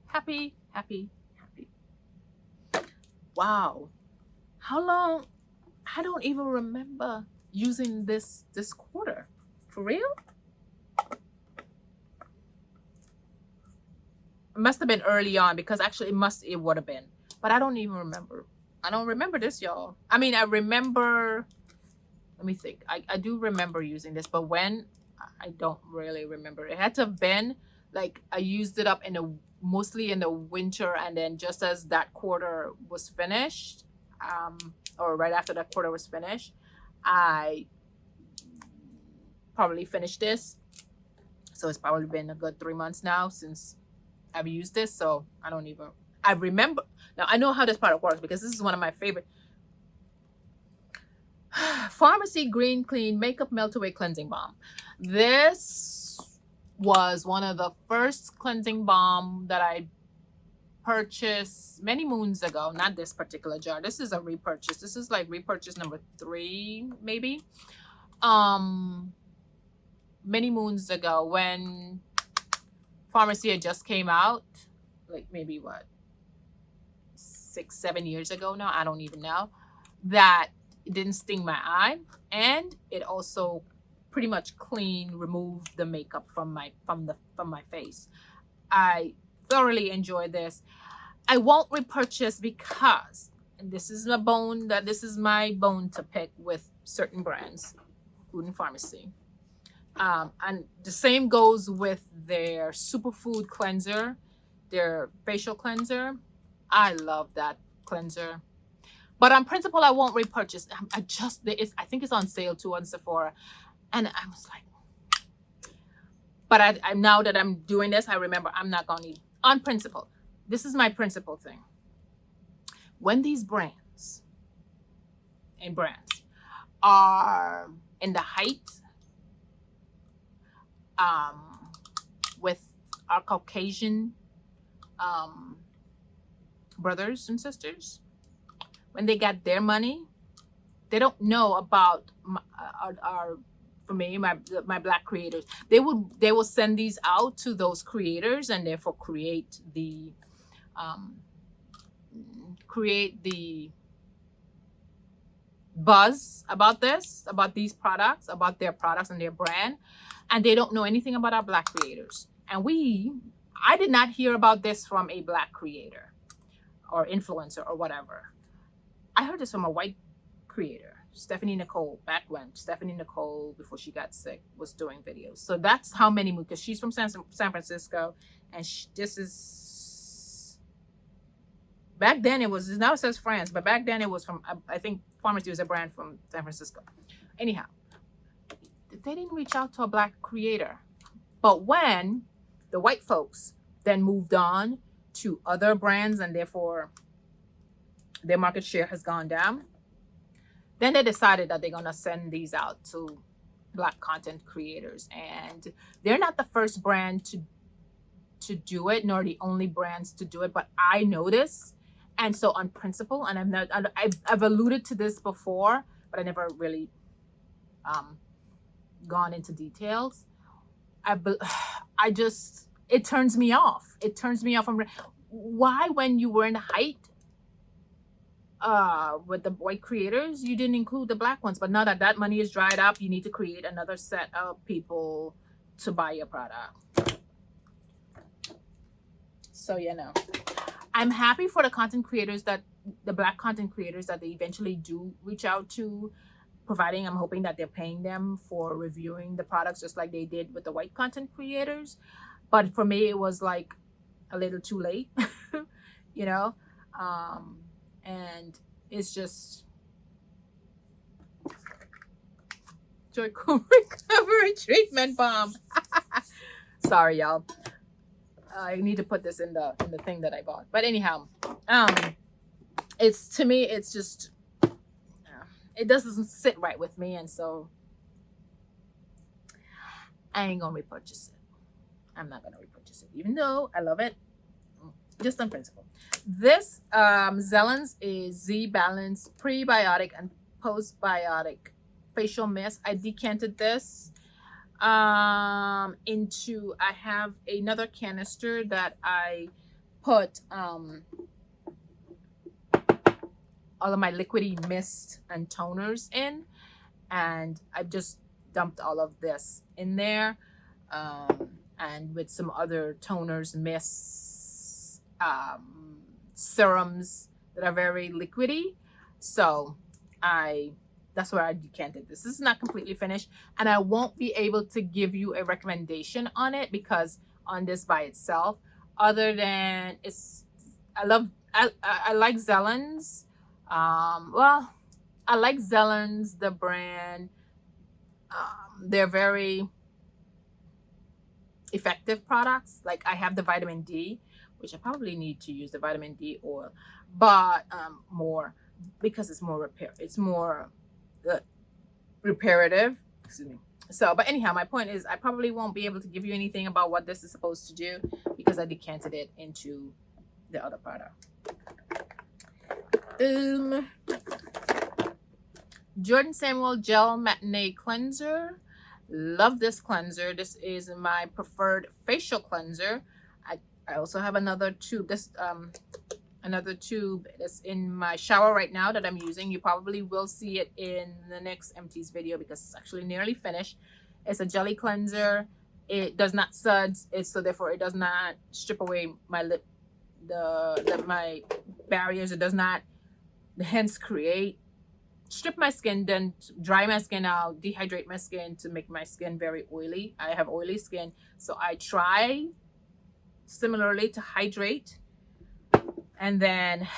S1: Happy, happy, happy. Wow. How long? I don't even remember using this quarter. For real? It must have been early on because actually it would have been. But I don't even remember. I don't remember this, y'all. I mean, I remember, let me think. I do remember using this, but when, I don't really remember. It had to have been like I used it up mostly in the winter, and then just as that quarter was finished, or right after that quarter was finished, I probably finished this. So it's probably been a good 3 months now since I've used this. So I remember. Now I know how this product works because this is one of my favorite. Pharmacy Green Clean Makeup Melt Away Cleansing Balm. This was one of the first cleansing balm that I purchased many moons ago. Not this particular jar. This is a repurchase. This is like repurchase number 3 maybe. Many moons ago when Pharmacy had just came out, like maybe what, 6-7 years ago now, I don't even know, that it didn't sting my eye, and it also pretty much removed the makeup from my face. I thoroughly enjoyed this. I won't repurchase because, and this is my bone to pick with certain brands, Food and Pharmacy. And the same goes with their superfood cleanser, their facial cleanser. I love that cleanser. But on principle, I won't repurchase. I think it's on sale too on Sephora. And I was like, but I now that I'm doing this, I remember I'm not going to, on principle. this is my principal thing. When these brands are in the height with our Caucasian brothers and sisters, when they got their money, they don't know about our for me, my black creators. They will send these out to those creators and therefore create the buzz about these products, about their products and their brand, and they don't know anything about our black creators. And I did not hear about this from a black creator or influencer or whatever. I heard this from a white creator, Stephanie Nicole, back when Stephanie Nicole, before she got sick, was doing videos. So that's how many, because she's from San Francisco, and this is, back then it was, now it says France, but back then it was from, I think Pharmacy was a brand from San Francisco. Anyhow, they didn't reach out to a black creator. But when the white folks then moved on to other brands and therefore their market share has gone down, then they decided that they're going to send these out to black content creators. And they're not the first brand to do it, nor the only brands to do it, but I notice. And so on principle, and I've alluded to this before, but I never really gone into details. It turns me off. It turns me off from why, when you were in the height with the white creators, you didn't include the black ones. But now that money is dried up, you need to create another set of people to buy your product. So I'm happy for the content creators, that the black content creators, that they eventually do reach out to, providing I'm hoping that they're paying them for reviewing the products, just like they did with the white content creators. But for me, it was like a little too late, and it's just Joyco recovery treatment bomb. Sorry, y'all. I need to put this in the thing that I bought. But anyhow, it's, to me, it's just, it doesn't sit right with me, and so I ain't gonna repurchase it. I'm not gonna repurchase it, even though I love it, just on principle. This Zelens is Z Balance Prebiotic and Postbiotic Facial Mist. I decanted this into, I have another canister that I put all of my liquidy mist and toners in, and I've just dumped all of this in there, and with some other toners, mists, serums that are very liquidy. So that's where I decanted this. This is not completely finished, and I won't be able to give you a recommendation on it, because on this by itself, other than I like Zelens. Well, I like Zelens, the brand. They're very effective products. Like, I have the vitamin D, which I probably need to use the vitamin D oil, but more, because it's more reparative. Excuse me. So, but anyhow, my point is, I probably won't be able to give you anything about what this is supposed to do, because I decanted it into the other product. Jordan Samuel Gel Matinee Cleanser. Love this cleanser. This is my preferred facial cleanser. I also have another tube. Another tube that's in my shower right now that I'm using. You probably will see it in the next Empties video, because it's actually nearly finished. It's a jelly cleanser. It does not suds. So therefore it does not strip away my lip, my barriers. It does not hence strip my skin, then dry my skin out, dehydrate my skin to make my skin very oily. I have oily skin, so I try similarly to hydrate, and then,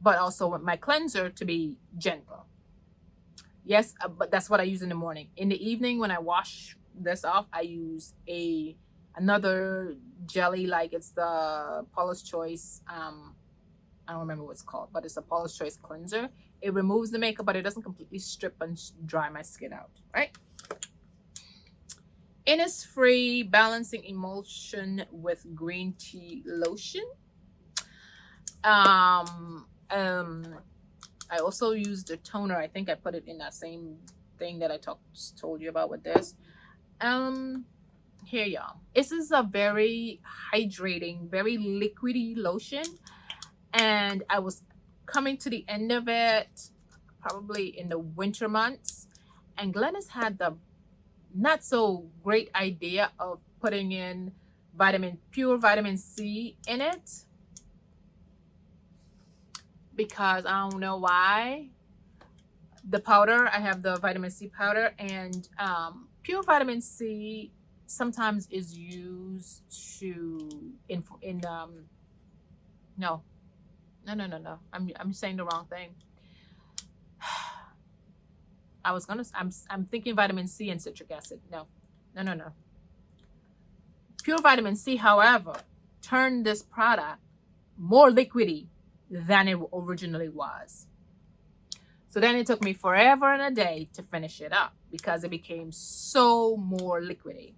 S1: but also with my cleanser to be gentle. But that's what I use in the morning. In the evening, when I wash this off, I use a another jelly, like it's the Paula's Choice. I don't remember what it's called, but it's a Paula's Choice cleanser. It removes the makeup, but it doesn't completely strip and dry my skin out, right? Innisfree Balancing Emulsion with Green Tea Lotion. I also used a toner. I think I put it in that same thing that I told you about with this. Here, y'all. This is a very hydrating, very liquidy lotion, and I was coming to the end of it probably in the winter months, and Glennis had the not so great idea of putting in pure vitamin C in it, because I don't know why. The powder, I have the vitamin C powder, and pure vitamin C sometimes is used to no, I'm saying the wrong thing. I'm thinking vitamin C and citric acid. No. Pure vitamin C, however, turned this product more liquidy than it originally was. So then it took me forever and a day to finish it up because it became so more liquidy.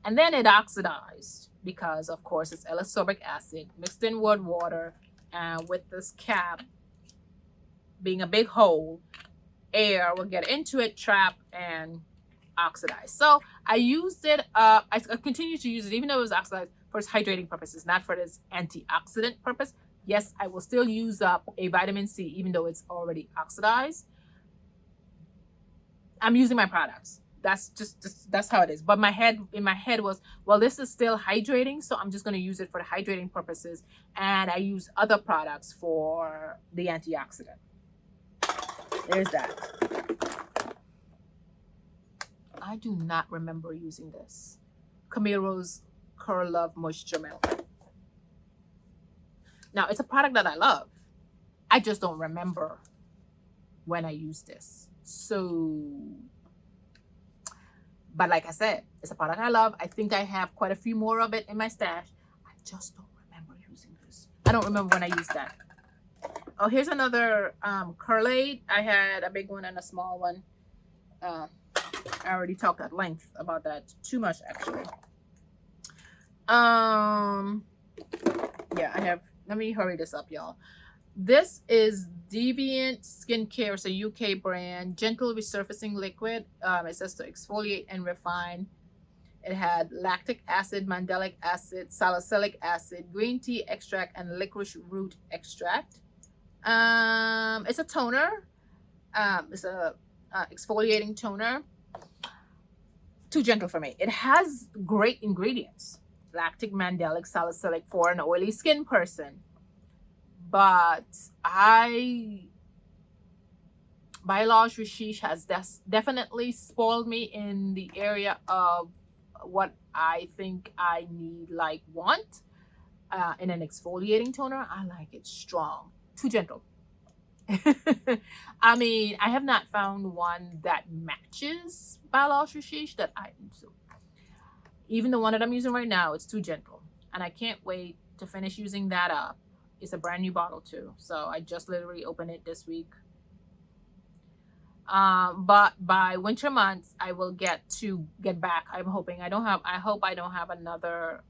S1: And then it oxidized because, of course, it's L-ascorbic acid mixed in with water, and with this cap being a big hole, air will get into it, trap, and oxidize. So I used it. I continue to use it even though it was oxidized for its hydrating purposes, not for its antioxidant purpose. Yes, I will still use up a vitamin C even though it's already oxidized. I'm using my products. That's just that's how it is. But in my head was, well, this is still hydrating, so I'm just going to use it for the hydrating purposes, and I use other products for the antioxidant. There's that. I do not remember using this. Camille Rose Curl Love Moisture Milk. Now, it's a product that I love. I just don't remember when I used this. So, but like I said, it's a product I love. I think I have quite a few more of it in my stash. I just don't remember using this. I don't remember when I used that. Oh, here's another Curlade. I had a big one and a small one. I already talked at length about that. Too much, actually. Yeah, I have. Let me hurry this up, y'all. This is Deviant Skincare. It's a UK brand. Gentle resurfacing liquid. It says to exfoliate and refine. It had lactic acid, mandelic acid, salicylic acid, green tea extract, and licorice root extract. It's a toner. It's a exfoliating toner. Too gentle for me. It has great ingredients. Lactic, mandelic, salicylic for an oily skin person. But By L'Oreal Richish has definitely spoiled me in the area of what I think I want in an exfoliating toner. I like it strong. Too gentle. I mean, I have not found one that matches By L'Oreal Richish that I so. Even the one that I'm using right now, it's too gentle. And I can't wait to finish using that up. It's a brand new bottle too. So I just literally opened it this week. But by winter months, I will get back. I'm hoping I hope I don't have another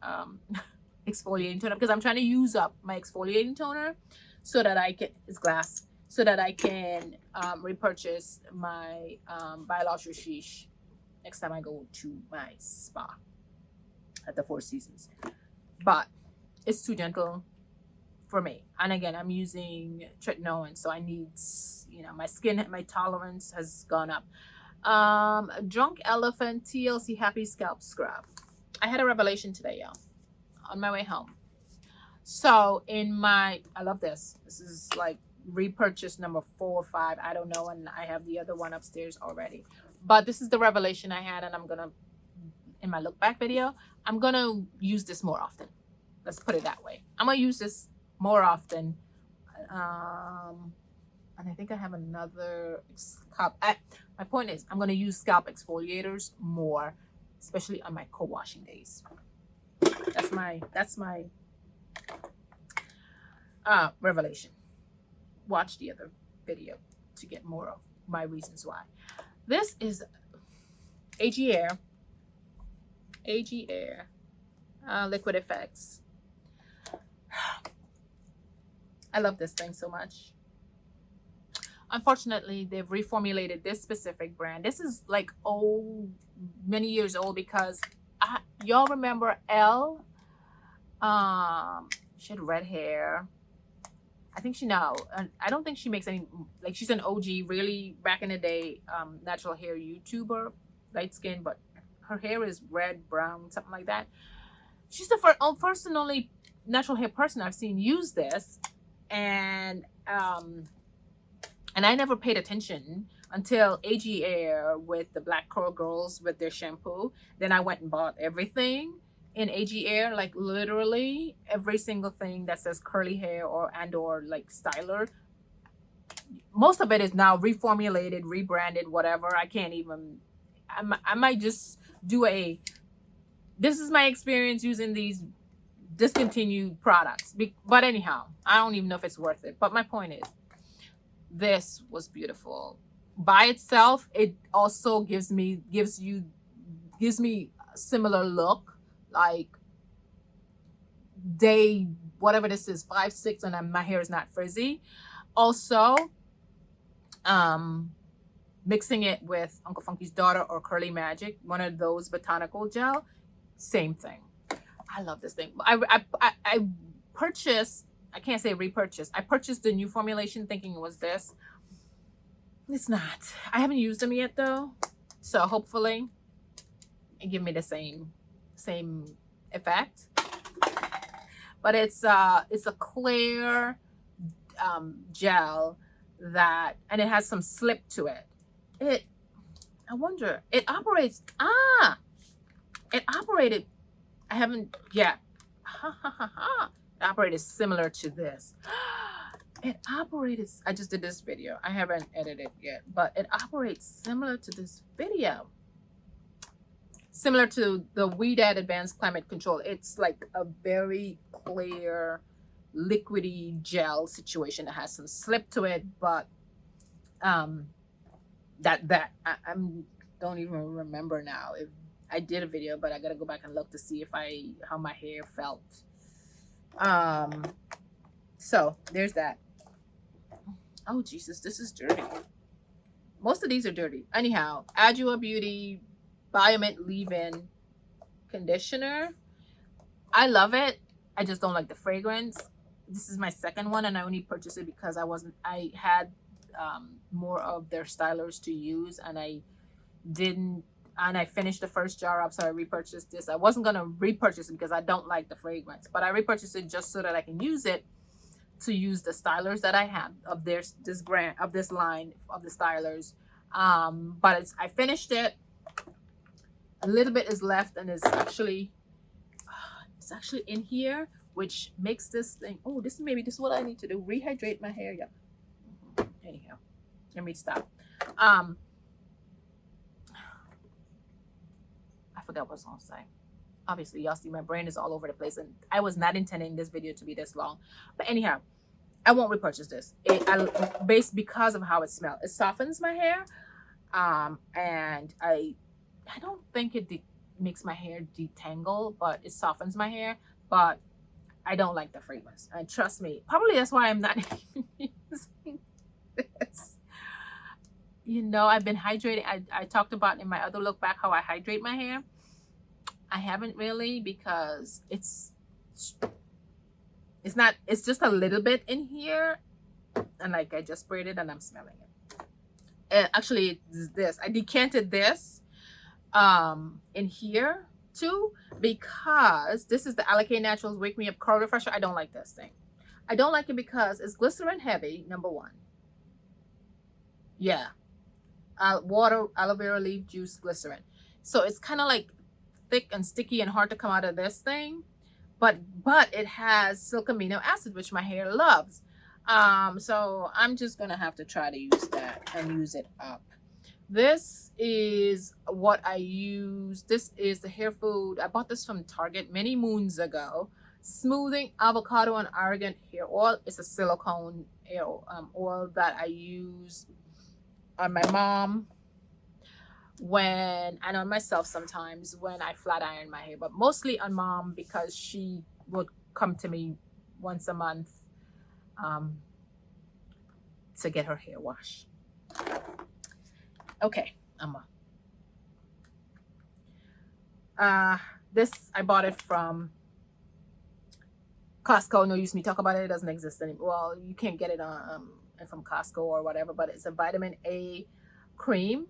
S1: exfoliating toner, because I'm trying to use up my exfoliating toner so that I can, it's glass, so that I can repurchase my By L'Oreal Richish next time I go to my spa at the Four Seasons. But it's too gentle for me. And again, I'm using tretinoin, so I need, my skin, my tolerance has gone up. Drunk Elephant TLC Happy Scalp Scrub. I had a revelation today, y'all, on my way home. So I love this. This is like repurchase number 4 or 5. I don't know, and I have the other one upstairs already. But this is the revelation I had, and I'm gonna, in my look back video, I'm gonna use this more often. Let's put it that way. I'm gonna use this more often. And I think I have another scalp. My point is, I'm going to use scalp exfoliators more, especially on my co-washing days. That's my revelation. Watch the other video to get more of my reasons why. This is AG Air. AG Air. Liquid Effects. I love this thing so much. Unfortunately, they've reformulated this specific brand. This is like old, many years old, because y'all remember Elle? She had red hair. I think she now, I don't think she makes any, like she's an OG, really back in the day, natural hair YouTuber, light skin, but her hair is red, brown, something like that. She's the first and only natural hair person I've seen use this. And I never paid attention until AG Air with the Black Curl Girls with their shampoo. Then I went and bought everything in AG Air, like literally every single thing that says curly hair or like styler. Most of it is now reformulated, rebranded, whatever. I can't even, I might just do this is my experience using these discontinued products. But anyhow, I don't even know if it's worth it. But my point is, this was beautiful. By itself, it also gives me a similar look, like day, whatever this is, 5, 6, and my hair is not frizzy. Also, mixing it with Uncle Funky's Daughter or Curly Magic, one of those botanical gel, same thing. I love this thing. I purchased, I can't say repurchase. I purchased the new formulation thinking it was this. It's not. I haven't used them yet though. So hopefully it give me the same effect. But it's a clear gel that, and it has some slip to it. I wonder, it operates, it operated, I haven't yet. It operated similar to this. It operated, I just did this video. I haven't edited yet, but it operates similar to this video. Similar to the Weedad Advanced Climate Control. It's like a very clear, liquidy gel situation that has some slip to it, but I don't even remember now if I did a video, but I gotta go back and look to see how my hair felt. So there's that. Oh Jesus, this is dirty. Most of these are dirty. Anyhow, Adjua Beauty Biomint Leave-In Conditioner. I love it. I just don't like the fragrance. This is my second one, and I only purchased it because I had more of their stylers to use, and I finished the first jar up, so I repurchased this. I wasn't gonna repurchase it because I don't like the fragrance, but I repurchased it just so that I can use it to use the stylers that I have of this brand, of this line of the stylers. But I finished it. A little bit is left, and it's actually in here, which makes this thing. Oh, this is what I need to do. Rehydrate my hair. Yeah. Anyhow, let me stop. I forgot what I was gonna say. Obviously, y'all see my brain is all over the place, and I was not intending this video to be this long. But anyhow, I won't repurchase this. Based because of how it smells. It softens my hair, and I don't think it makes my hair detangle, but it softens my hair. But I don't like the fragrance, and trust me, probably that's why I'm not using this. You know, I've been hydrating. I talked about in my other look back how I hydrate my hair. I haven't really, because it's just a little bit in here, and like I just sprayed it and I'm smelling it. And actually it's this. I decanted this in here too, because this is the Alakay Naturals Wake Me Up Curl Refresher. I don't like this thing. I don't like it because it's glycerin heavy, number one. Yeah. Water, aloe vera leaf juice, glycerin. So it's kind of like thick and sticky and hard to come out of this thing, but it has silk amino acid, which my hair loves. So I'm just gonna have to try to use that and use it up. This is what I use. This is the hair food. I bought this from Target many moons ago. Smoothing avocado and argan hair oil. It's a silicone oil that I use on my mom when, and on myself sometimes when I flat iron my hair, but mostly on mom because she would come to me once a month um, to get her hair washed. Okay, this I bought it from Costco. No use me talk about it. It doesn't exist anymore. Well, you can't get it on from Costco or whatever, but it's a vitamin A cream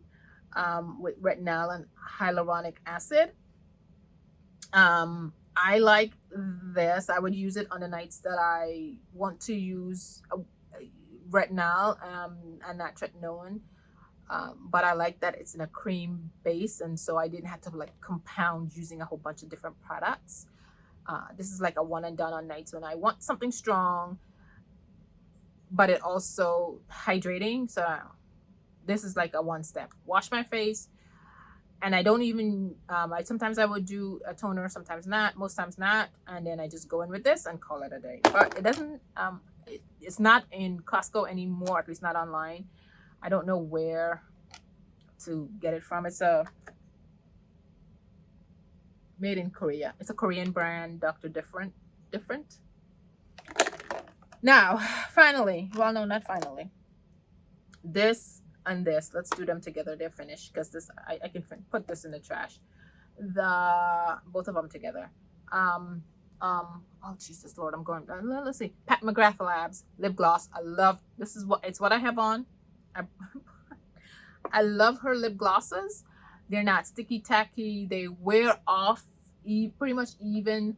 S1: with retinol and hyaluronic acid. I like this. I would use it on the nights that I want to use retinol and not tretinoin. But I like that it's in a cream base, and so I didn't have to like compound using a whole bunch of different products. This is like a one and done on nights when I want something strong, but it also hydrating. So this is like a one step. Wash my face, and I don't even, sometimes I would do a toner, sometimes not, most times not, and then I just go in with this and call it a day. But it doesn't, it's not in Costco anymore, at least not online. I don't know where to get it from. It's a made in Korea. It's a Korean brand, Dr. Different. Now, finally, well, no, not finally. This and this, let's do them together. They're finished because this, I can put this in the trash. Both of them together. Oh Jesus Lord, I'm going. Let's see. Pat McGrath Labs lip gloss. I love this. It's what I have on. I love her lip glosses. They're not sticky tacky. They wear off pretty much even.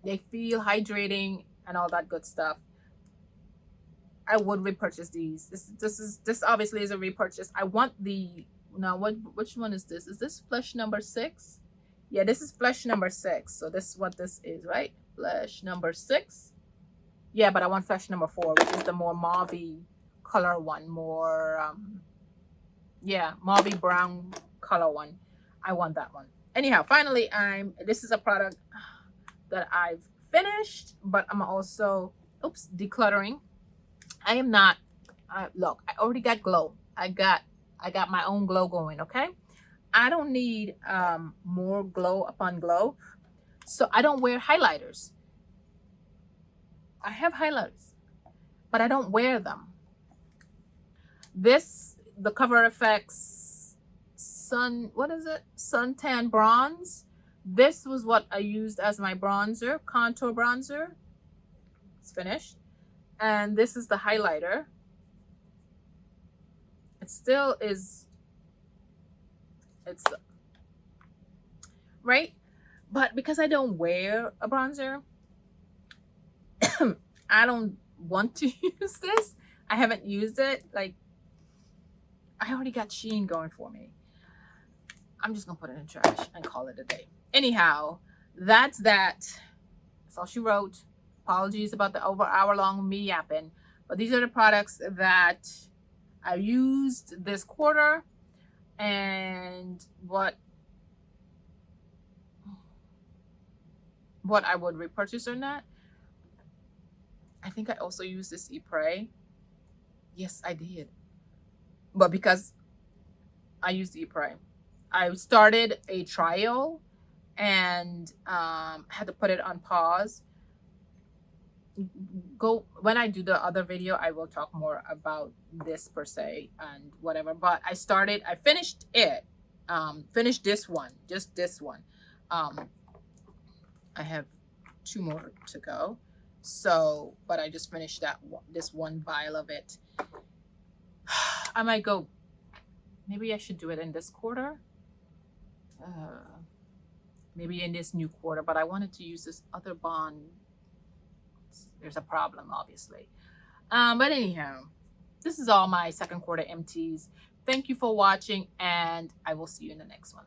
S1: They feel hydrating and all that good stuff. I would repurchase these. This obviously is a repurchase. I want the now. Which one is this? Is this flesh number 6? Yeah, this is flesh number 6. So this is what this is, right? Flesh number 6. Yeah, but I want flesh number 4, which is the more mauve color one, more yeah, mauve brown color one. I want that one. Anyhow, finally, this is a product that I've finished, but I'm also decluttering. I am not look, I already got glow. I got my own glow going, okay? I don't need more glow upon glow. So I don't wear highlighters. I have highlighters, but I don't wear them. This, the Cover FX what is it? Suntan Bronze. This was what I used as my bronzer, contour bronzer. It's finished. And this is the highlighter. It still is, it's right, but because I don't wear a bronzer, I don't want to use this. I haven't used it. Like, I already got Sheen going for me. I'm just gonna put it in the trash and call it a day. Anyhow, that's that. That's all she wrote. Apologies about the over hour long me yapping, but these are the products that I used this quarter and what I would repurchase or not. I think I also used this Ypres. Yes, I did. But because I used Ypres, I started a trial and had to put it on pause. When I do the other video, I will talk more about this per se and whatever. But I finished it. Finished this one, just this one. I have 2 more to go. So, but I just finished this one vial of it. I might go. Maybe I should do it in this quarter. Maybe in this new quarter, but I wanted to use this other bond. There's a problem, obviously. But anyhow, this is all my second quarter empties. Thank you for watching, and I will see you in the next one.